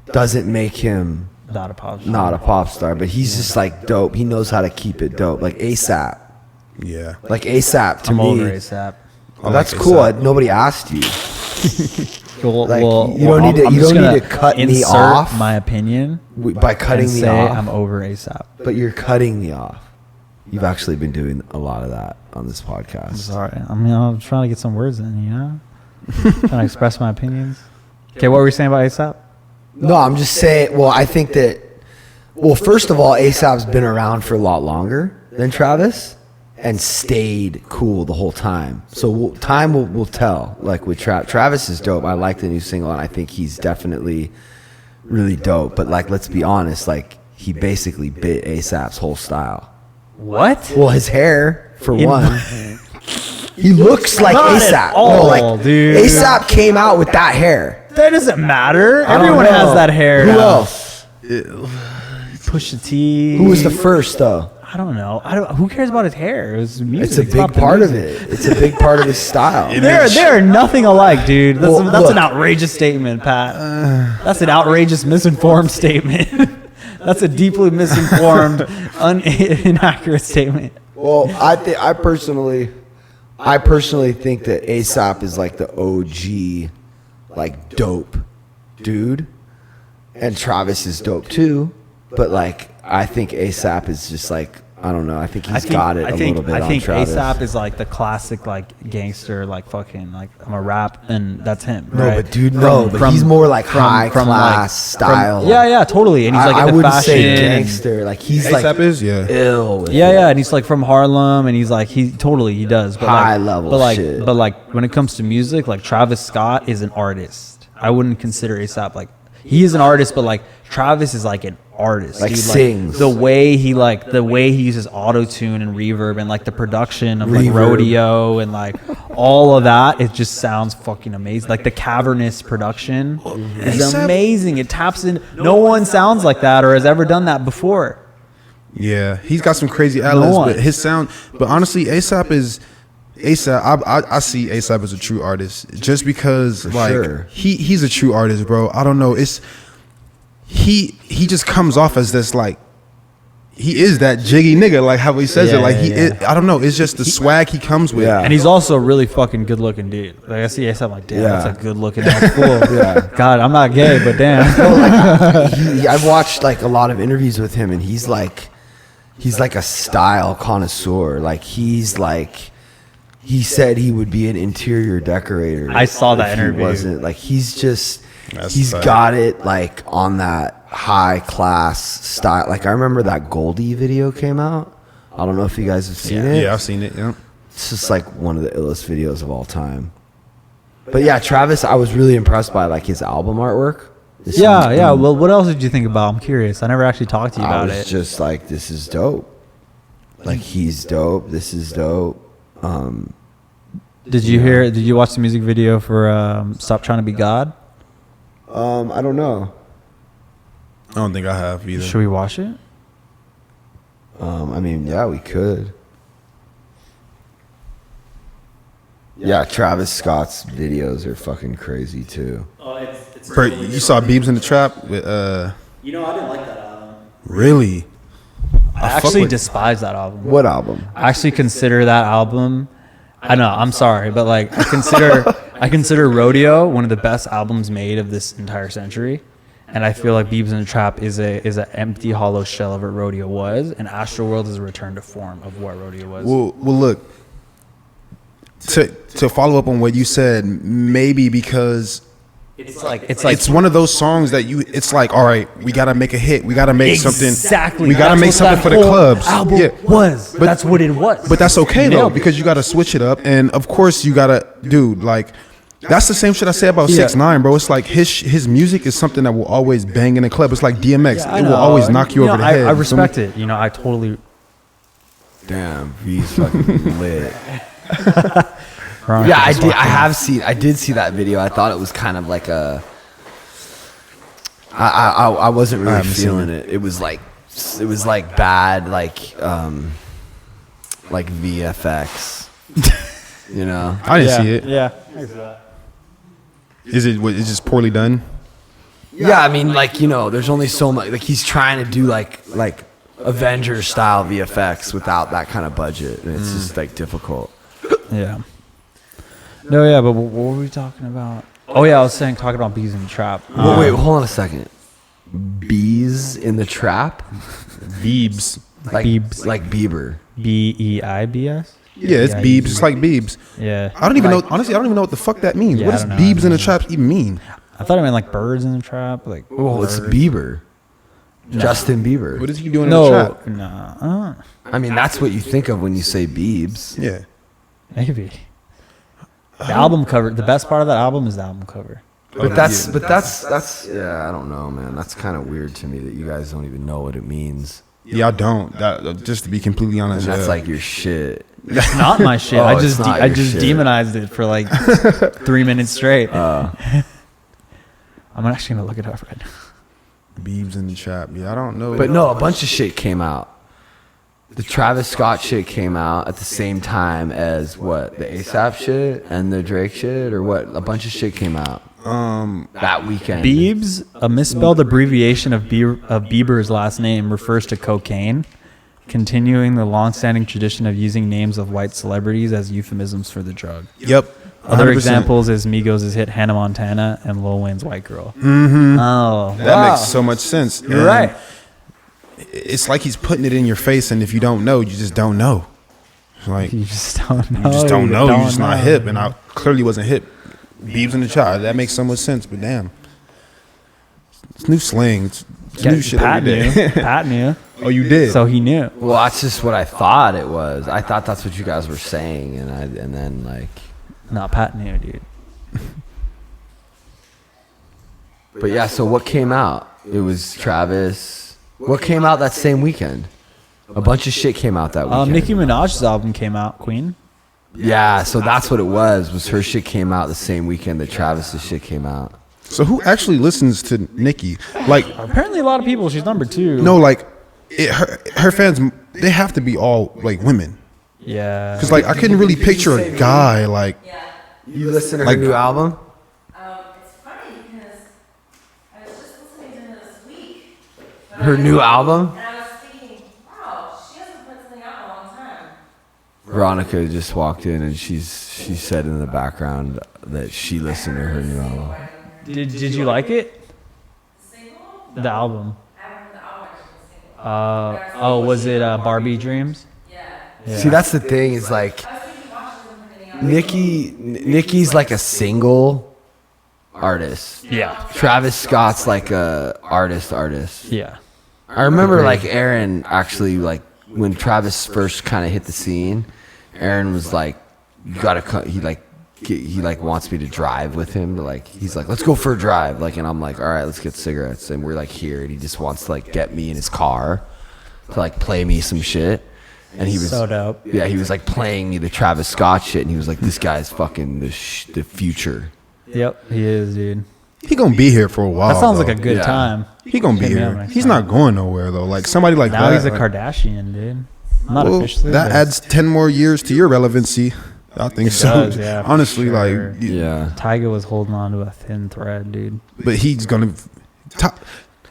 doesn't make him Not a pop star. not a pop star, but he's just like dope. He knows how to keep it dope, like ASAP. Yeah. Like ASAP to I'm me. over ASAP. Oh, that's like cool. A$AP. Nobody asked you. Well, Like, well, you don't need to- I'm you just don't need gonna to cut me insert off. my opinion By cutting and me say off. I'm over ASAP. But you're cutting me off. You've actually been doing a lot of that on this podcast. Sorry, I mean I'm trying to get some words in, you know, trying to express my opinions. Okay, what were we saying about ASAP? No, I'm just saying. Well, I think that. Well, first of all, ASAP's been around for a lot longer than Travis, and stayed cool the whole time. So time will tell. Like with Travis is dope. I like the new single, and I think he's definitely really dope. But like, let's be honest, like he basically bit ASAP's whole style. What? Well, his hair for one. He looks like Not ASAP. at all, like, dude. ASAP came out with that hair. That doesn't matter. I don't Everyone know. has that hair. Who now. else? Pusha T. Who was the first though? I don't know. Who cares about his hair? It was music. It's a big part of it. It's a big part of his style. They're nothing alike, dude. That's, Well, that's look. an outrageous statement, Pat. That's an outrageous, misinformed statement. That's a deeply misinformed, inaccurate statement. Well, I personally think that ASAP is like the OG, like dope dude, and Travis is dope too. But like, I think ASAP is just like, I don't know. I think he's got it a little bit on Travis. ASAP is like the classic like gangster, like fucking like I'm a rap and that's him. No, right? but dude, but he's more like high class style. Yeah, totally. And he's like I in the wouldn't fashion. say gangster. Like he's ASAP like is ill. With Yeah, it. and he's like from Harlem, and he does. But High like, level but like, shit. But like when it comes to music, like Travis Scott is an artist. I wouldn't consider ASAP like he is an artist, but like Travis is like an artist. Like dude. sings. The way he uses auto tune and reverb and like the production of like Reverb. rodeo and like all of that, it just sounds fucking amazing. Like the cavernous production is ASAP amazing. It taps in. No one sounds like that or has ever done that before. Yeah, he's got some crazy ad-libs, one. but his sound. But honestly, ASAP is ASAP. I see ASAP as a true artist, just because like sure. he's a true artist, bro. I don't know. It's he just comes off as this like he is that jiggy nigga, like how he says it. Like I don't know. It's just the swag he comes with. Yeah. And he's also a really fucking good looking dude. Like I see ASAP, like damn, Yeah. that's a good looking ass fool. Yeah. God, I'm not gay, but damn. I've watched like a lot of interviews with him, and he's like a style connoisseur. Like he said he would be an interior decorator. I saw that if he interview. Wasn't like he's That's tight. got it like on that high class style. Like I remember that Goldie video came out. I don't know if you guys have seen it. Yeah, I've seen it. Yeah. It's just like one of the illest videos of all time. But yeah, Travis, I was really impressed by like his album artwork. This Yeah, one's yeah. been- Well, what else did you think about? I'm curious. I never actually talked to you I about was it. just like, this is dope. Like he's dope. This is dope. Did you watch the music video for Stop Trying to Be God? I don't know. I don't think I have either. Should we watch it? I mean, yeah, we could. Yeah, Travis Scott's videos are fucking crazy too. Bro, you saw Biebs in the Trap with You know, I didn't like that album. really? I fuck actually with- despise that album. What album? I actually consider that album. I know. I'm sorry, but like I consider Rodeo one of the best albums made of this entire century, and I feel like Biebs in the Trap is an empty, hollow shell of what Rodeo was, and Astroworld is a return to form of what Rodeo was. Well, look. To follow up on what you said, maybe because It's like it's one of those songs that it's like, all right, we gotta make a hit, we gotta make something, exactly. we gotta That's make what something that for the whole clubs. Album Yeah, was, but that's what it was. but that's okay You though, nailed it. because you gotta switch it up, and of course you gotta, dude, like. That's the same shit I say about 6ix9ine, bro. It's like his music is something that will always bang in a club. It's like DMX. Yeah, I it will know. always knock you know, over the head. I respect it. You know, I totally. Damn, he's fucking lit. Ron, Yeah, I did see that video. I thought it was kind of like a. I wasn't really haven't seen feeling it. It was like bad, like VFX. You know. I didn't see it. Yeah. Is it? It's just poorly done? Yeah, I mean, like, you know, there's only so much. Like, he's trying to do like Avengers style VFX without that kind of budget, and it's just like difficult. Yeah. No, yeah, but what were we talking about? Oh yeah, I was talking about Bees in the Trap. Wait, hold on a second. Bees in the Trap, Biebs. like Biebs. like Bieber. Beibs. Yeah, it's Biebs. It's like Biebs. Yeah. I don't even know. Honestly, I don't even know what the fuck that means. Yeah, What I does don't know. Biebs in the Trap even mean? I thought it meant like birds in the trap. Like, Oh, it's birds. Bieber. Justin Bieber. What is he doing in the No, trap? no, I mean, that's what you think of when you say Biebs. Yeah. maybe. The album cover. The best part of that album is the album cover. But that's yeah, I don't know, man. That's kind of weird to me that you guys don't even know what it means. Yeah, I don't. That, just to be completely And honest, that's yeah. like your shit. It's not my shit. Oh, I it's just not I your just shit. demonized it for like 3 minutes straight. I'm actually gonna look it up right now. Biebs in the trap. Yeah, I don't know. But no, a bunch of shit came out. The Travis Scott shit came out at the same time as what? The ASAP shit and the Drake shit, or what? A bunch of shit came out that weekend. Biebs, a misspelled abbreviation of Bieber's last name, refers to cocaine, continuing the long-standing tradition of using names of white celebrities as euphemisms for the drug. Yep. Other 100%. examples is Migos' hit Hannah Montana and Lil Wayne's White Girl. Mm-hmm. Oh, That makes so much sense. You're And right. It's like he's putting it in your face, and if you don't know, you just don't know. It's like You just don't know. you just don't know. You're just not know. hip, and I clearly wasn't hip. Biebs in the trap. That makes so much sense. But damn, it's new slang. It's new shit Pat every knew. day. Pat knew. Oh, you did. So he knew. Well, that's just what I thought it was. I thought that's what you guys were saying, and then like. No, Pat knew, dude. But yeah, so what came out? It was Travis. What came out that same weekend? A bunch of shit came out that weekend. Nicki Minaj's album came out, Queen. Yeah, so that's what it was her shit came out the same weekend that Travis's shit came out. So who actually listens to Nicki? Like, Apparently a lot of people. She's number 2. no, like her fans. They have to be all like women. Yeah. Because like I couldn't really picture a guy like. You listen to Like- her new album? It's funny because I was just listening to her this week. but Her I- new album? And I was thinking, wow, she hasn't put something out in a long time. Veronica just walked in and she said in the background that she listened to her new album. Did you like it? The single? The album. I haven't heard the album, actually, the single. Oh, was it Barbie Dreams? Yeah. See, that's the thing is like I was thinking watching something out. Nicki's like a single artist. Yeah. Travis Scott's like a artist. Yeah. I remember like Aaron actually like when Travis first kind of hit the scene, Aaron was like, "You gotta cut." He like wants me to drive with him to like. He's like, "Let's go for a drive." Like, and I'm like, "All right, let's get cigarettes." And we're like here, and he just wants to like get me in his car to like play me some shit. And he was So dope. Yeah, he was like playing me the Travis Scott shit, and he was like, "This guy's fucking the future." Yep, he is, dude. He gonna be here for a while. That sounds though. like a good Yeah. time. He gonna be Hit me up here. next He's time. not going nowhere though. Like somebody like Now that. he's a like, Kardashian, dude. Not well, officially. that but adds 10 more years to your relevancy. I think it so. does, yeah, for Honestly, sure. like, Yeah. Tyga was holding on to a thin thread, dude. but he's gonna.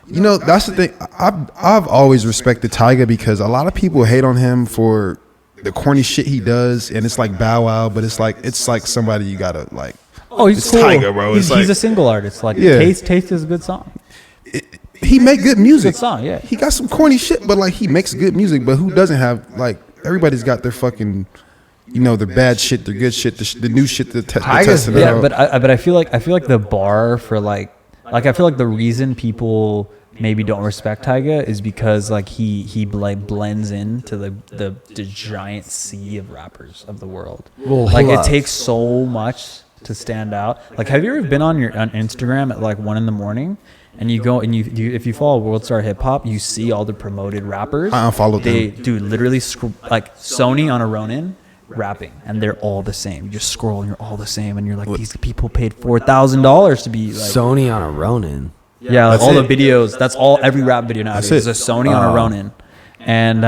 You know, that's the thing. I've always respected Tyga because a lot of people hate on him for the corny shit he does, and it's like Bow Wow, but it's like somebody you gotta like. Oh, he's It's cool. Tyga, bro. He's, It's he's like- a single artist. Like Yeah. Taste is a good song. He make good music. Good song, yeah. He got some corny shit, but like he makes good music. But who doesn't have like everybody's got their fucking, you know, their bad shit, their good shit, the new shit, the testing it Yeah, out. but I feel like the bar for like I feel like the reason people maybe don't respect Tyga is because like he like blends into the giant sea of rappers of the world. Well, Like hold it up. takes so much to stand out. Like, have you ever been on Instagram at like 1 a.m. and you go and you if you follow World Star Hip Hop, you see all the promoted rappers. I unfollowed They them. dude literally like Sony on a Ronin rapping, and they're all the same. You just scroll and you're all the same, and you're like, these people paid $4,000 to be like. Sony on a Ronin. Yeah, like That's all it. the videos. That's all every rap video nowadays. That's it. Is a Sony on a Ronin, and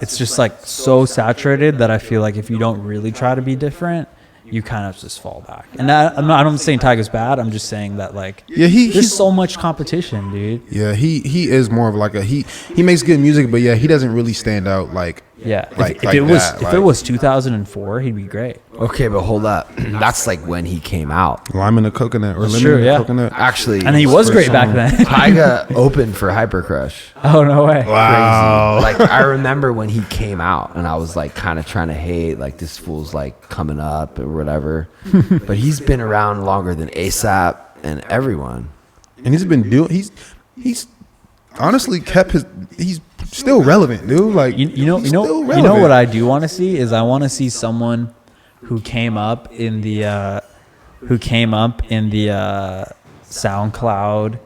it's just like so saturated that I feel like if you don't really try to be different, you kind of just fall back. And I'm not saying Tyga's bad. I'm just saying that like Yeah, there's he's so much competition, dude. yeah, he is more of like a he makes good music, but yeah, he doesn't really stand out like Yeah, Like- if like it was that, if like- it was 2004, he'd be great. Okay, but hold up. That's like when he came out. lime in a coconut or lemon true, in a yeah. coconut. Actually, And he was first great back song. then. Tyga opened for Hypercrush. Oh no way. Wow. Crazy. Like I remember when he came out, and I was like kind of trying to hate, like this fool's like coming up or whatever. But he's been around longer than ASAP and everyone. And he's been doing he's honestly kept his. He's still relevant, dude. Like You know what I do want to see is I want to see someone who came up in the SoundCloud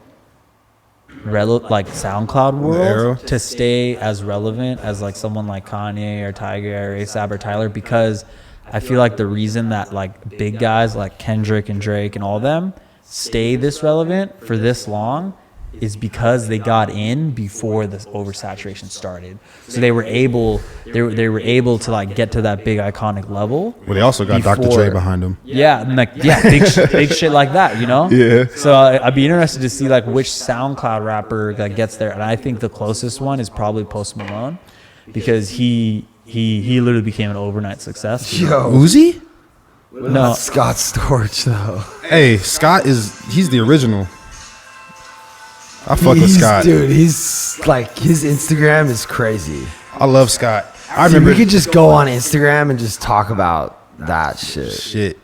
SoundCloud world to stay as relevant as like someone like Kanye or Tiger or A$AP or Tyler, because I feel like the reason that like big guys like Kendrick and Drake and all them stay this relevant for this long is because they got in before the oversaturation started. So they were able to like get to that big iconic level. Well, they also got Dr. Dre behind them. Yeah, and like big shit like that, you know? Yeah. So I'd be interested to see like which SoundCloud rapper that gets there, and I think the closest one is probably Post Malone, because he literally became an overnight success. Yo, Uzi? no, Scott Storch though. Hey, he's the original. I fuck with Scott. Dude, he's like, his Instagram is crazy. I love Scott. I See, remember. we could just go on Instagram and just talk about that shit. Shit.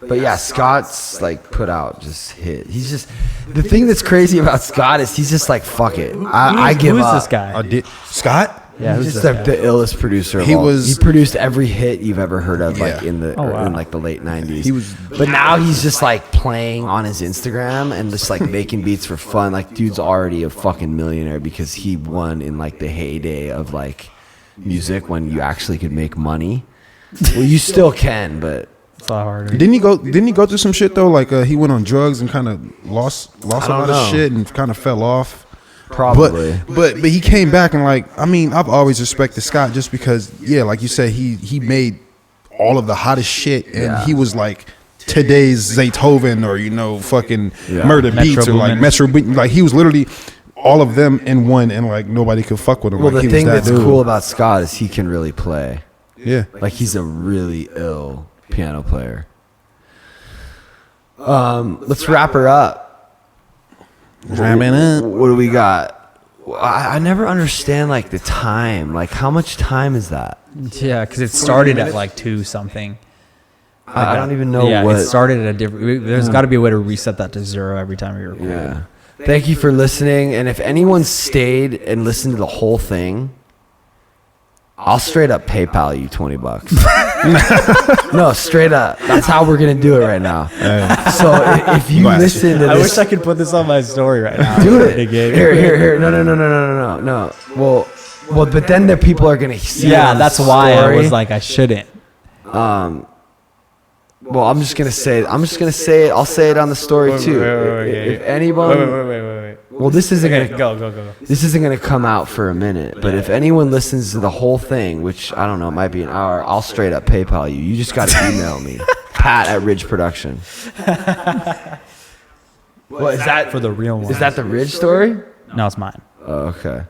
But yeah, Scott's like put out just hit. He's just, the thing that's crazy about Scott is he's just like, fuck it. I give Who is up. this guy? I did. Scott? Yeah, He's who's just this the guy? illest producer. He was- He produced every hit you've ever heard of, like Yeah. in the Oh, wow. in like the late '90s. He was- but now he's just like playing on his Instagram and just like making beats for fun. Like, dude's already a fucking millionaire because he won in like the heyday of like music when you actually could make money. Well, you still can, but It's a lot harder. Didn't he go through some shit though? Like he went on drugs and kind of lost a lot know. of shit and kind of fell off. probably. But he came back and like, I mean, I've always respected Scott just because, yeah, like you said, he made all of the hottest shit, and Yeah. he was like today's Zaytoven or fucking Yeah. Murder Metro Beats or like Boomin. Metro Boomin. Like he was literally all of them in one, and like nobody could fuck with him. Well, like, the he thing was that that's dude. cool about Scott is he can really play. Yeah. Like, he's a really ill piano player. Let's wrap her up. Ramming up. What do we got? I never understand like the time. Like, how much time is that? Yeah, because it started at like 2 something. I don't even know Yeah, what. it started at a different. There's got to be a way to reset that to 0 every time we record. Yeah. Thank you for listening. And if anyone stayed and listened to the whole thing, I'll straight up PayPal you $20. No, straight up. That's how we're gonna do it right now. So if you listen to I this, wish I could put this on my story right now. do it. Here. Here. No. Well, but then the people are gonna see. it Yeah, on that's the why I story. was like, I shouldn't. Well, I'm just gonna say it. I'll say it on the story too. If anyone, Wait. well, this isn't Okay, gonna go. This isn't going to come out for a minute, but if anyone listens to the whole thing, which I don't know, it might be an hour, I'll straight up PayPal you. You just got to email me, Pat at Ridge Production. What is that? For the real one. Is that the Ridge story? No, it's mine. Oh, okay.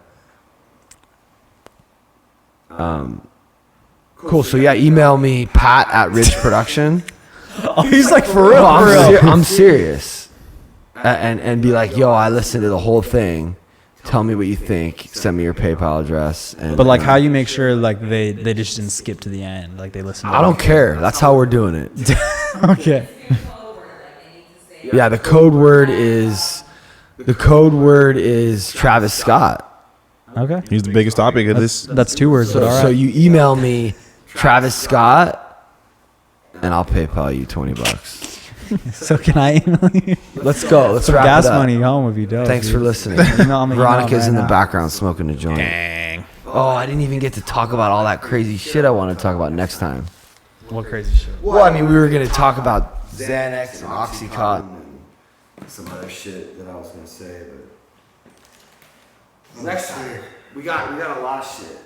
Cool. So yeah, email me, Pat at Ridge Production. Oh, he's like, for real. No, I'm serious. And be like, yo, I listened to the whole thing. Tell me what you think. Send me your PayPal address. And, But like, how you make sure like they just didn't skip to the end, like they listened. I don't care. That's how we're doing it. Okay. Yeah, the code word is Travis Scott. Okay. He's the biggest topic of this. That's 2 words. But all right. So you email me Travis Scott, and I'll PayPal you $20. So can I email you? Let's go. Let's Some wrap gas it up. money home if you don't. Thanks dude. for listening. Email me Veronica's right in the now. background smoking a joint. Dang. Oh, I didn't even get to talk about all that crazy shit I want to talk about next time. What crazy shit? Well, I mean, we were going to talk about Xanax and Oxycontin and some other shit that I was going to say, but next week we got a lot of shit.